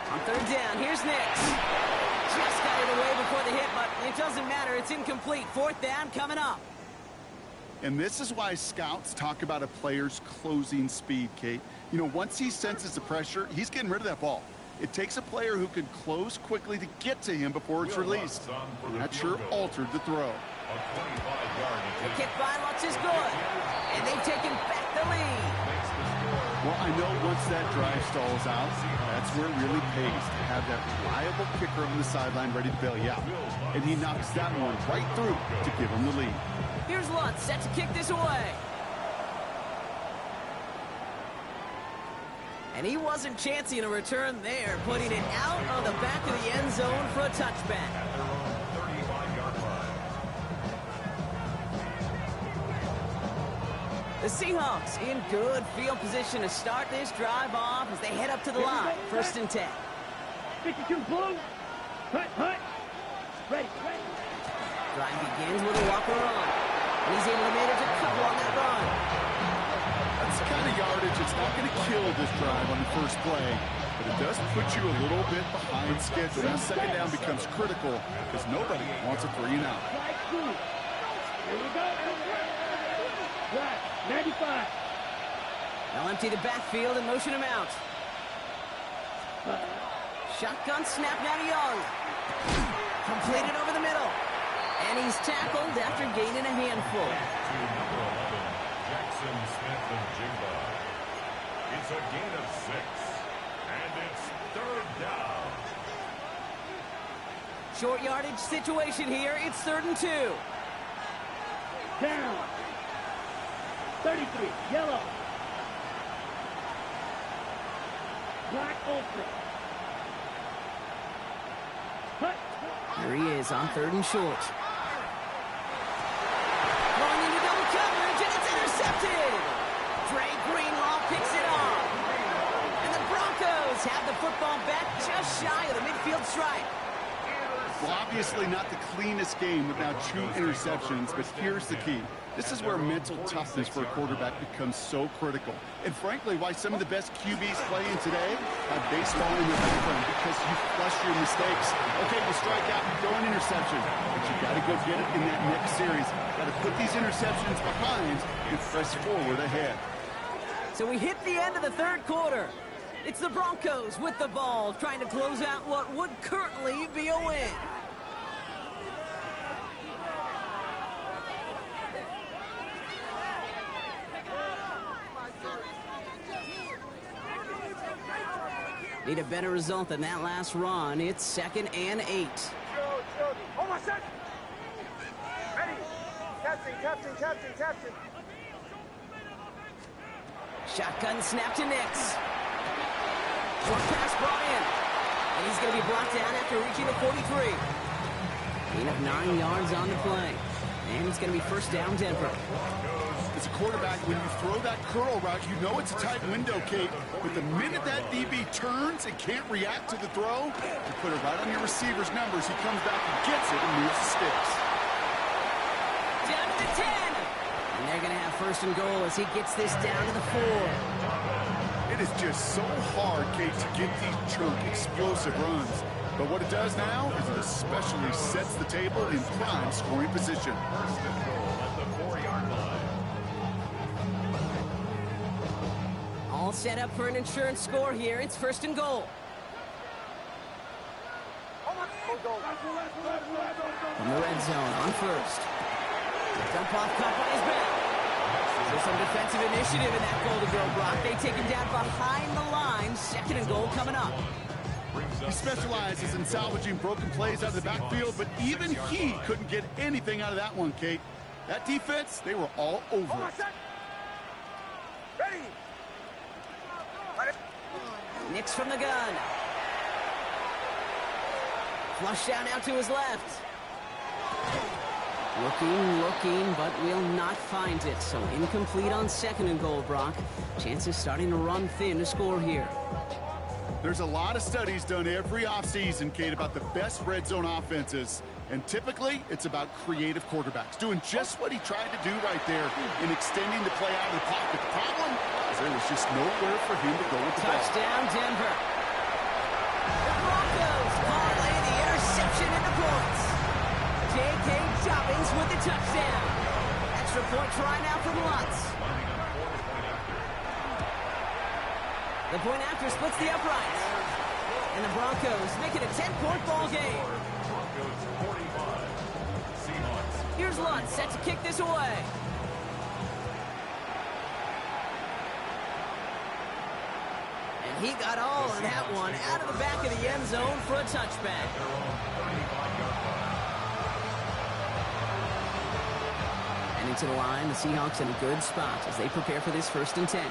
On 3rd down, here's Nix. Just got it away before the hit, but it doesn't matter. It's incomplete. 4th down coming up. And this is why scouts talk about a player's closing speed, Kate. You know, once he senses the pressure, he's getting rid of that ball. It takes a player who can close quickly to get to him before it's released. And that sure altered the throw. The kick by Lutz is good. And they've taken back the lead. Well, I know once that drive stalls out, that's where it really pays to have that reliable kicker on the sideline ready to bail you out. And he knocks that one right through to give him the lead. Here's Lutz set to kick this away. And he wasn't chancing a return there, putting it out of the back of the end zone for a touchback. The Seahawks in good field position to start this drive off as they head up to the line. 1st and 10. 52 blue. Hut. Ready. Drive begins with a walker run. And he's able to manage a couple on that run. That's the kind of yardage it's not going to kill this drive on the first play, but it does put you a little bit behind schedule. Now 2nd down becomes critical because nobody wants a 3 and out. Here we go. Right, 95. They'll empty the backfield and motion him out. Shotgun snap now to Young. Completed over the middle. And he's tackled after gaining a handful. Jackson Smith and Jigba. It's a gain of 6. And it's 3rd down. Short yardage situation here. It's 3rd and 2. Down. 33, yellow. Black ultra. Hut. Here he is on 3rd and short. Going into double coverage, and it's intercepted. Dre Greenlaw picks it off. And the Broncos have the football back just shy of the midfield stripe. Well, obviously not the cleanest game with now 2 interceptions, but here's the key. This is where mental toughness for a quarterback becomes so critical. And frankly, why some of the best QBs playing today have baseball in their background, because you flush your mistakes. Okay, you strike out, you throw an interception, but you got to go get it in that next series. Got to put these interceptions behind and press forward ahead. So we hit the end of the 3rd quarter. It's the Broncos with the ball, trying to close out what would currently be a win. Need a better result than that last run. It's 2nd and 8. Hold on, set. Ready. Captain. Shotgun snap to Nix. Short pass brought in. And he's going to be brought down after reaching the 43. Gain of 9 yards on the play. And it's going to be 1st down Denver. as a quarterback, when you throw that curl route, you know it's a tight window, Kate. But the minute that DB turns and can't react to the throw, you put it right on your receiver's numbers. He comes back and gets it and moves the sticks. Down to the 10. And they're going to have first and goal as he gets this down to the 4. It is just so hard, Kate, to get these chunk, explosive runs. But what it does now is it especially sets the table in prime scoring position. First and goal at the 4-yard line. All set up for an insurance score here. It's first and goal. From the red zone on first. Dump off cut by his back. There's some defensive initiative in that goal to go, Brock. They take him down behind the line. Second and goal coming up. He specializes in salvaging broken plays out of the backfield, but even he couldn't get anything out of that one, Kate. That defense, they were all over it. Ready. Nix from the gun. Flush down out to his left. Looking, but will not find it. So incomplete on second and goal, Brock. Chances starting to run thin to score here. There's a lot of studies done every offseason, Kate, about the best red zone offenses. And typically, it's about creative quarterbacks, doing just what he tried to do right there in extending the play out of the pocket. The problem is there was just nowhere for him to go with the ball. Touchdown, Denver. The Broncos parlay the interception into points. J.K. Dobbins with the touchdown. Extra point try now from Lutz. The point after splits the uprights. And the Broncos make it a 10-point ball game. Broncos 45. Seahawks. Here's Lutz set to kick this away. And he got all of that one out of the back of the end zone for a touchback. And into the line, the Seahawks in a good spot as they prepare for this first and 10.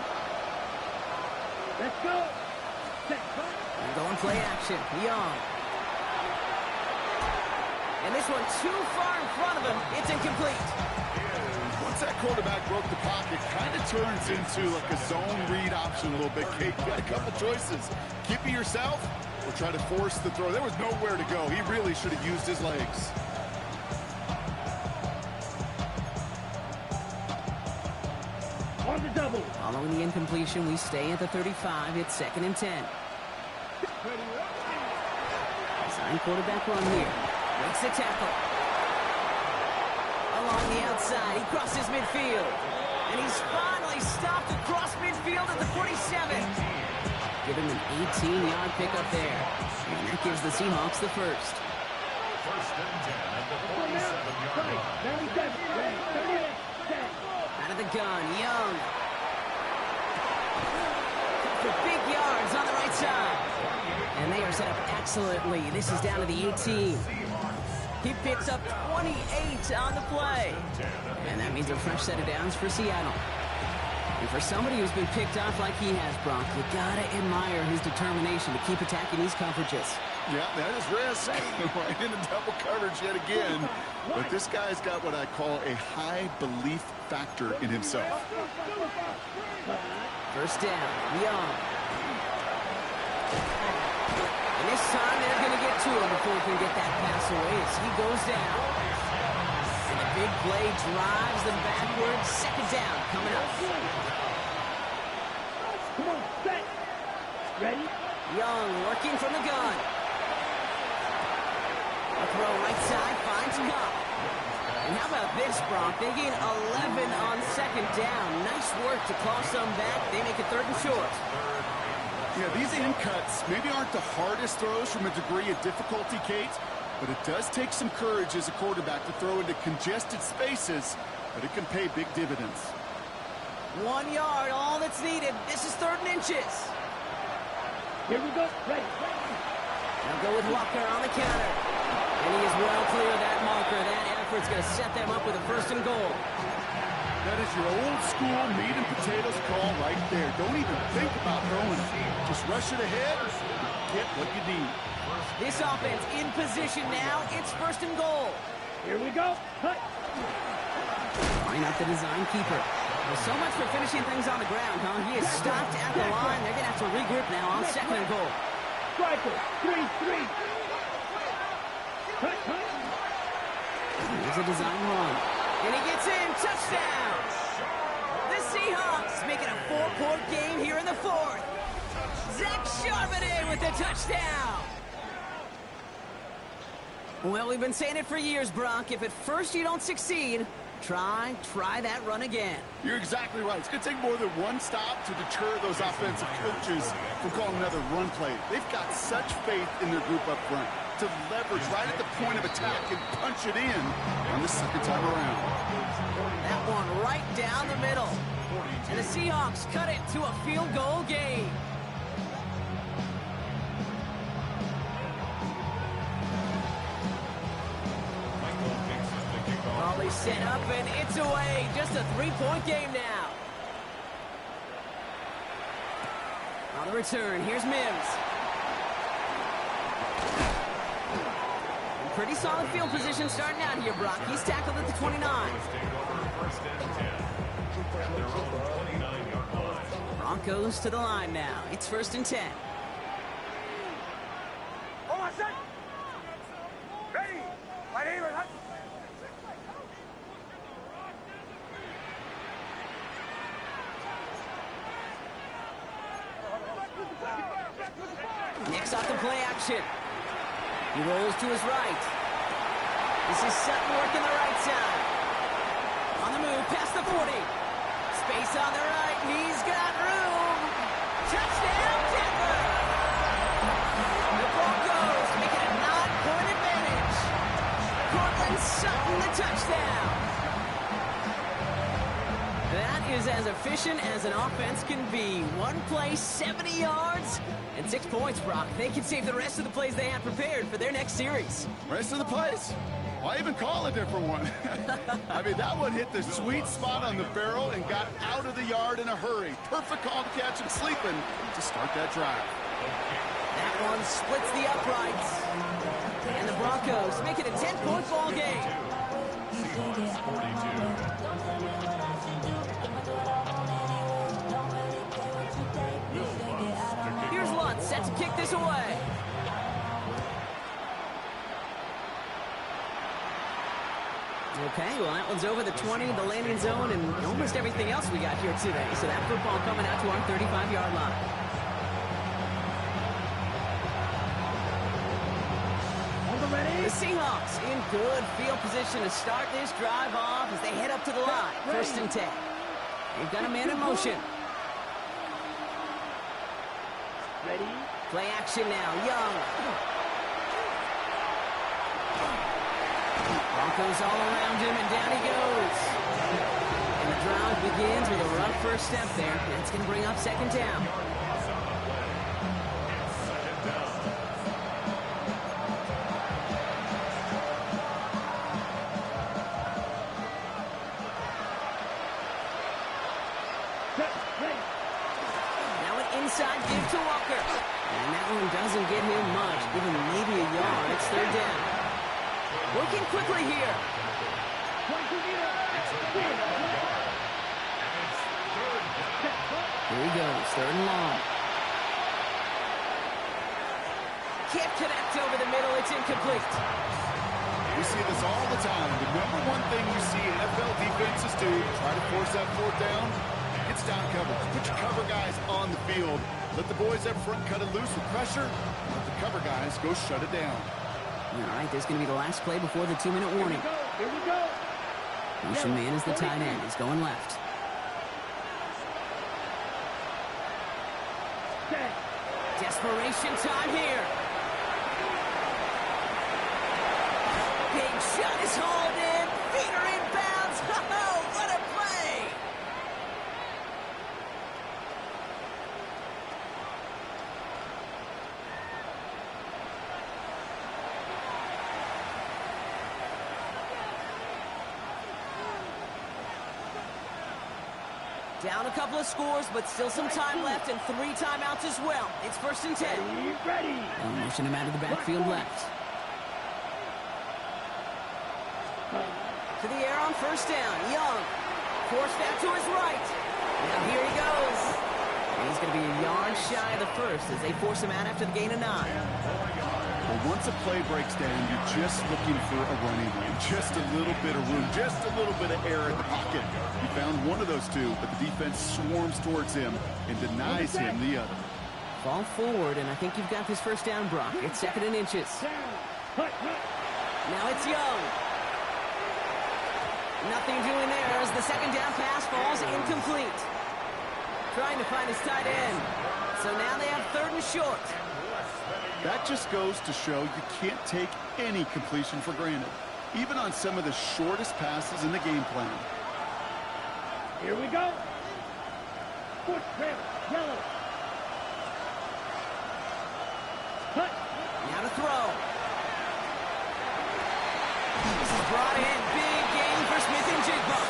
Let's go. And going play action. Young. And this one too far in front of him. It's incomplete. Once that quarterback broke the pocket, kind of turns into like a zone read option a little bit, Kate. You got a couple choices. Keep it yourself or try to force the throw. There was nowhere to go. He really should have used his legs. On the double. Following the incompletion, we stay at the 35. It's second and 10. Sign quarterback run here. Makes the tackle. Along the outside, he crosses midfield. And he's finally stopped across midfield at the 47. Give him an 18-yard pickup there. And that gives the Seahawks the first. First and 10 at the 47-yard line. Out of the gun, Young. For big yards on the right side. And they are set up excellently. This is down to the 18. He picks up 28 on the play. And that means a fresh set of downs for Seattle. And for somebody who's been picked off like he has, Brock, you gotta admire his determination to keep attacking these coverages. Yeah, that is risk. Right into double coverage yet again. But this guy's got what I call a high belief factor in himself. First down, Young. And this time they're going to get to him before he can get that pass away as he goes down. And the big play drives them backwards. Second down coming up. Come on, set. Ready? Young working from the gun. A throw right side finds Cup. And how about this, Brock? They gain 11 on second down. Nice work to claw some back. They make it third and short. Yeah, these in cuts maybe aren't the hardest throws from a degree of difficulty, Kate, but it does take some courage as a quarterback to throw into congested spaces, but it can pay big dividends. 1 yard, all that's needed. This is third and inches. Here we go. Ready. Now go with Walker on the counter. And he is well clear of that marker. That effort's going to set them up with a first and goal. That is your old school meat and potatoes call right there. Don't even think about throwing it. Just rush it ahead and get what you need. This offense in position now. It's first and goal. Here we go. Cut. Line up the design keeper. Well, so much for finishing things on the ground, huh? He is stopped at the line. They're going to have to regroup now on second and goal. Striker, 3-3. Cut. Here's a design run. And he gets in. Touchdown! The Seahawks making a 4-point game here in the fourth. Zach Charbonnet with the touchdown! Well, we've been saying it for years, Brock. If at first you don't succeed, try that run again. You're exactly right. It's going to take more than one stop to deter those offensive coaches from calling another run play. They've got such faith in their group up front to leverage right at the point of attack and punch it in on the second time around. That one right down the middle. And the Seahawks cut it to a field goal game. Volley set up and it's away. Just a 3-point game now. On the return, here's Mims. And pretty solid field position starting out here, Brock. He's tackled at the 29. Broncos to the line now. It's 1st and 10. Hold on, set. Ready. My name is... Next off the play action. He rolls to his right. This is Sutton working the right side. On the move, past the 40. Space on the right. He's got room. Touchdown, Denver! The Broncos making a 9-point advantage. Cortland Sutton, the touchdown. That is as efficient as an offense can be. One play, 70 yards, and 6 points, Brock. They can save the rest of the plays they have prepared for their next series. Rest of the plays? Why even call a different one? I mean, that one hit the sweet spot on the barrel and got out of the yard in a hurry. Perfect call to catch him sleeping to start that drive. That one splits the uprights. And the Broncos make it a 10-point ball game. Here's Lutz set to kick this away. Okay, well, that one's over the 20, the landing zone, and almost everything else we got here today. So that football coming out to our 35-yard line. The Seahawks in good field position to start this drive off as they head up to the line. 1st and 10. They've got a man in motion. Ready? Play action now. Young. Broncos all around him, and down he goes. And the drive begins with a rough first step there. That's going to bring up 2nd down. Now an inside give to Walker. And that one doesn't get him much, give him maybe a yard. It's 3rd down. Working quickly here. Here he goes, 3rd and long. Can't connect over the middle, it's incomplete. We see this all the time. The number one thing you see NFL defenses do, try to force that 4th down, it's down coverage. Put your cover guys on the field. Let the boys up front cut it loose with pressure. Let the cover guys go shut it down. All right, there's going to be the last play before the 2-minute warning. Here we go. Motion man is the tight end. He's going left. Desperation time here. Big shot is hauled in. Feet are in bounds. Oh, what a play! Down a couple of scores, but still some time left and 3 timeouts as well. It's 1st and 10. Ready. And motion him out of the backfield left. To the air on 1st down. Young Forced out to his right. Now here he goes. And he's going to be a yard shy of the first as they force him out after the gain of 9. Well, once a play breaks down, you're just looking for a running lane. Just a little bit of room, just a little bit of air in the pocket. He found one of those two, but the defense swarms towards him and denies him the other. Fall forward, and I think you've got this first down, Brock. It's 2nd and inches. Now it's Young. Nothing doing there as the second down pass falls incomplete. Trying to find his tight end. So now they have 3rd and short. That just goes to show you can't take any completion for granted, even on some of the shortest passes in the game plan. Here we go. Foot trail, yellow. Cut. Now to throw. This is brought in. Big gain for Smith and Jigba.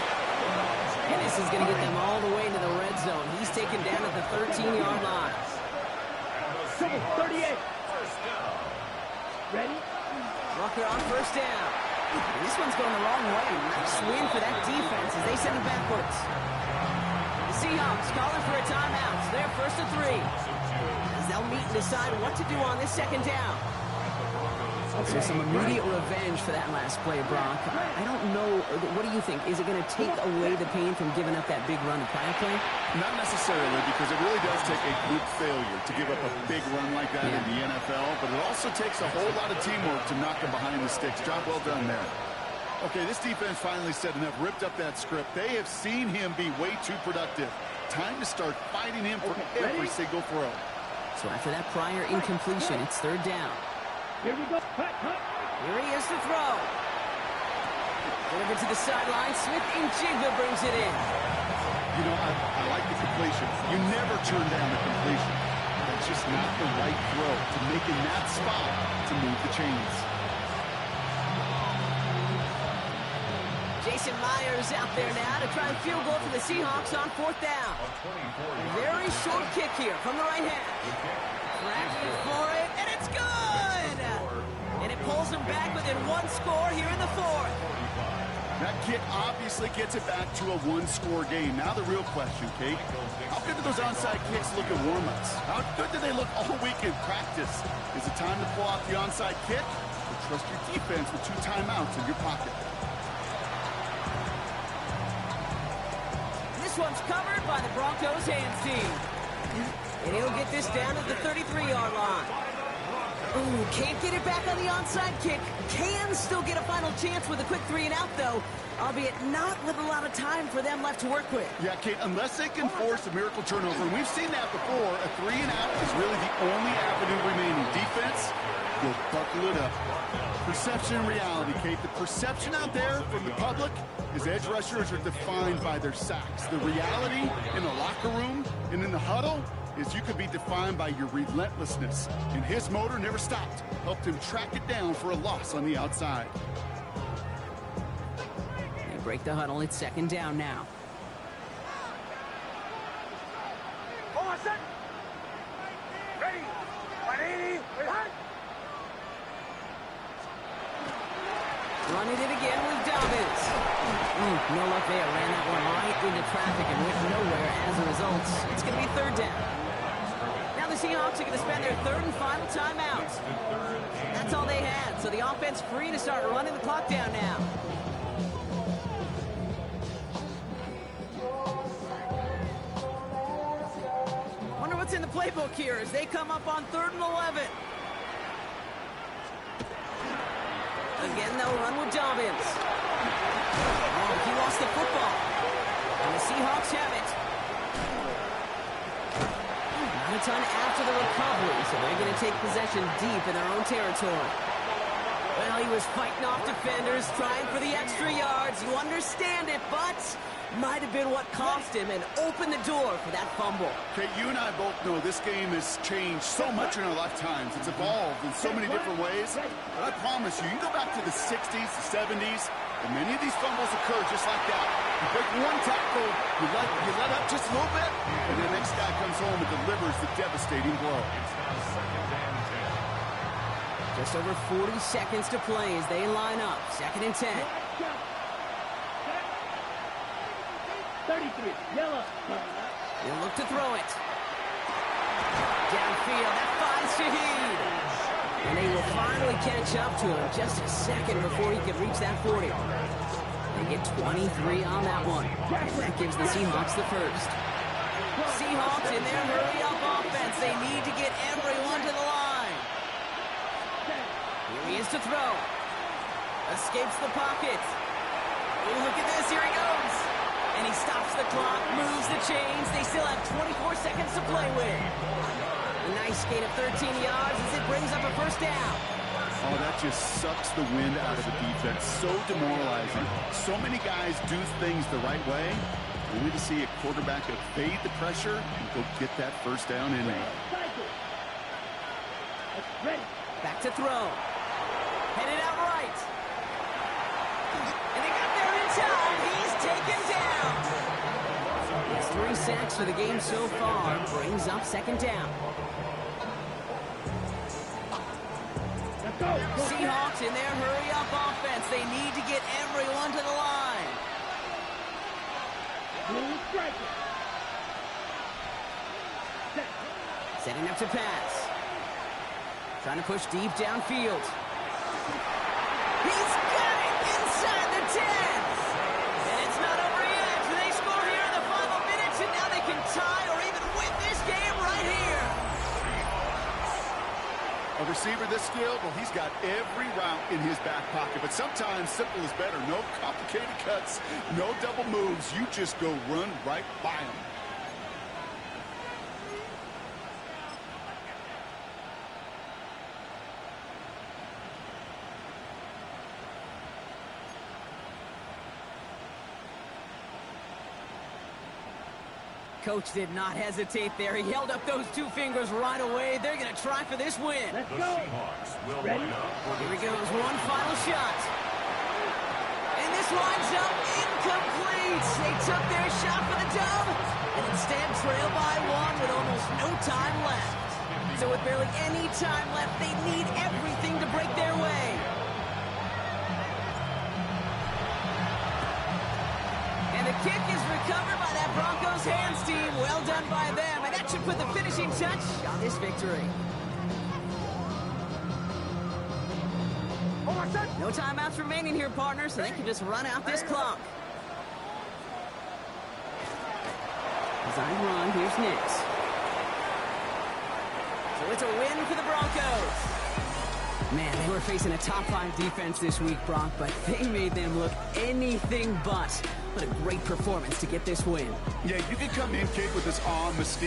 And this is going to get them all the way into the red zone. He's taken down at the 13-yard line. Double 38. Ready? Rucker on first down. This one's going the wrong way. Nice win for that defense as they send it backwards. The Seahawks calling for a timeout. They're 1st and 3. As they'll meet and decide what to do on this second down. So some immediate revenge for that last play, Brock. I don't know. What do you think? Is it going to take away the pain from giving up that big run to prior play? Not necessarily, because it really does take a group failure to give up a big run like that in the NFL, but it also takes a whole lot of teamwork to knock him behind the sticks. Job well done there. Okay, this defense finally said enough, ripped up that script. They have seen him be way too productive. Time to start fighting him for every single throw. So after that prior incompletion, it's 3rd down. Here we go. Cut. Here he is to throw. Delivered to the sideline. Smith and Jigba brings it in. You know, I like the completion. You never turn down a completion. That's just not the right throw to make in that spot to move the chains. Jason Myers out there now to try and field goal for the Seahawks on 4th down. A very short kick here from the right hand. Cracking for it, and it's good! And it pulls them back within 1 score here in the 4th. That kick obviously gets it back to a 1-score game. Now the real question, Kate, how good do those onside kicks look at warm-ups? How good do they look all week in practice? Is it time to pull out the onside kick? Or trust your defense with 2 timeouts in your pocket? This one's covered by the Broncos hands team. And he'll get this down at the 33-yard line. Ooh, can't get it back on the onside kick. Can still get a final chance with a quick 3-and-out, though, albeit not with a lot of time for them left to work with. Yeah, Kate, unless they can force a miracle turnover, and we've seen that before, a 3-and-out is really the only avenue remaining. Defense, you'll buckle it up. Perception and reality, Kate. The perception out there from the public is edge rushers are defined by their sacks. The reality in the locker room and in the huddle is you could be defined by your relentlessness. And his motor never stopped. Helped him track it down for a loss on the outside. They break the huddle. It's 2nd down now. Hold on, set. Ready. 180. Hot. Running it again with Dobbins. No luck there. Ran that one right into traffic and went nowhere as a result. It's going to be 3rd down. Now the Seahawks are going to spend their 3rd and final timeout. That's all they had, so the offense free to start running the clock down now. Wonder what's in the playbook here as they come up on 3rd and 11. Again, they'll run with Dobbins. Oh, he lost the football. And the Seahawks have it. Not a ton after the recovery, so they're going to take possession deep in their own territory. Well, he was fighting off defenders, trying for the extra yards. You understand it, but might have been what cost him and opened the door for that fumble. Okay, you and I both know this game has changed so much in our lifetimes. It's evolved in so many different ways. But I promise you, you can go back to the 60s, the 70s, and many of these fumbles occur just like that. You break one tackle, you let up just a little bit, and the next guy comes home and delivers the devastating blow. Just over 40 seconds to play as they line up. 2nd and 10. 33, yellow. He'll look to throw it. Downfield, that finds Shaheed. And they will finally catch up to him just a second before he can reach that 40. They get 23 on that one. And that gives the Seahawks the first. Seahawks in their hurry-up offense. They need to get everyone to the line. Here he is to throw. Escapes the pocket. Ooh, look at this. Here he goes. And he stops the clock, moves the chains. They still have 24 seconds to play with. A nice skate of 13 yards as it brings up a first down. Oh, that just sucks the wind out of the defense. So demoralizing. So many guys do things the right way. Only to see a quarterback evade the pressure and go get that first down in there. Back to throw. Headed out right. And they got there in time. He's taken down. It's 3 sacks for the game so far. Brings up second down. Seahawks in their hurry-up offense. They need to get everyone to the line. Setting up to pass. Trying to push deep downfield. He's got it inside the 10. And it's not over yet. They score here in the final minutes, and now they can tie or even win this game right here. A receiver this skilled, well, he's got every route in his back pocket. But sometimes simple is better. No complicated cuts, no double moves. You just go run right by him. Coach did not hesitate there. He held up those 2 fingers right away. They're going to try for this win. Let's The go. Seahawks will line up. Here he goes. One final shot. And this lines up incomplete. They took their shot for the dub and instead trail by 1 with almost no time left. So with barely any time left, they need everything to break their way. And the kick is recovered by that Broncos hands team. Well done by them. And that should put the finishing touch on this victory. No timeouts remaining here, partners, so they can just run out this clock. Design run. Here's Nix. So it's a win for the Broncos. Man, they were facing a top 5 defense this week, Brock, but they made them look anything but. What a great performance to get this win. Yeah, you can come in, kid, with this awe, mystique.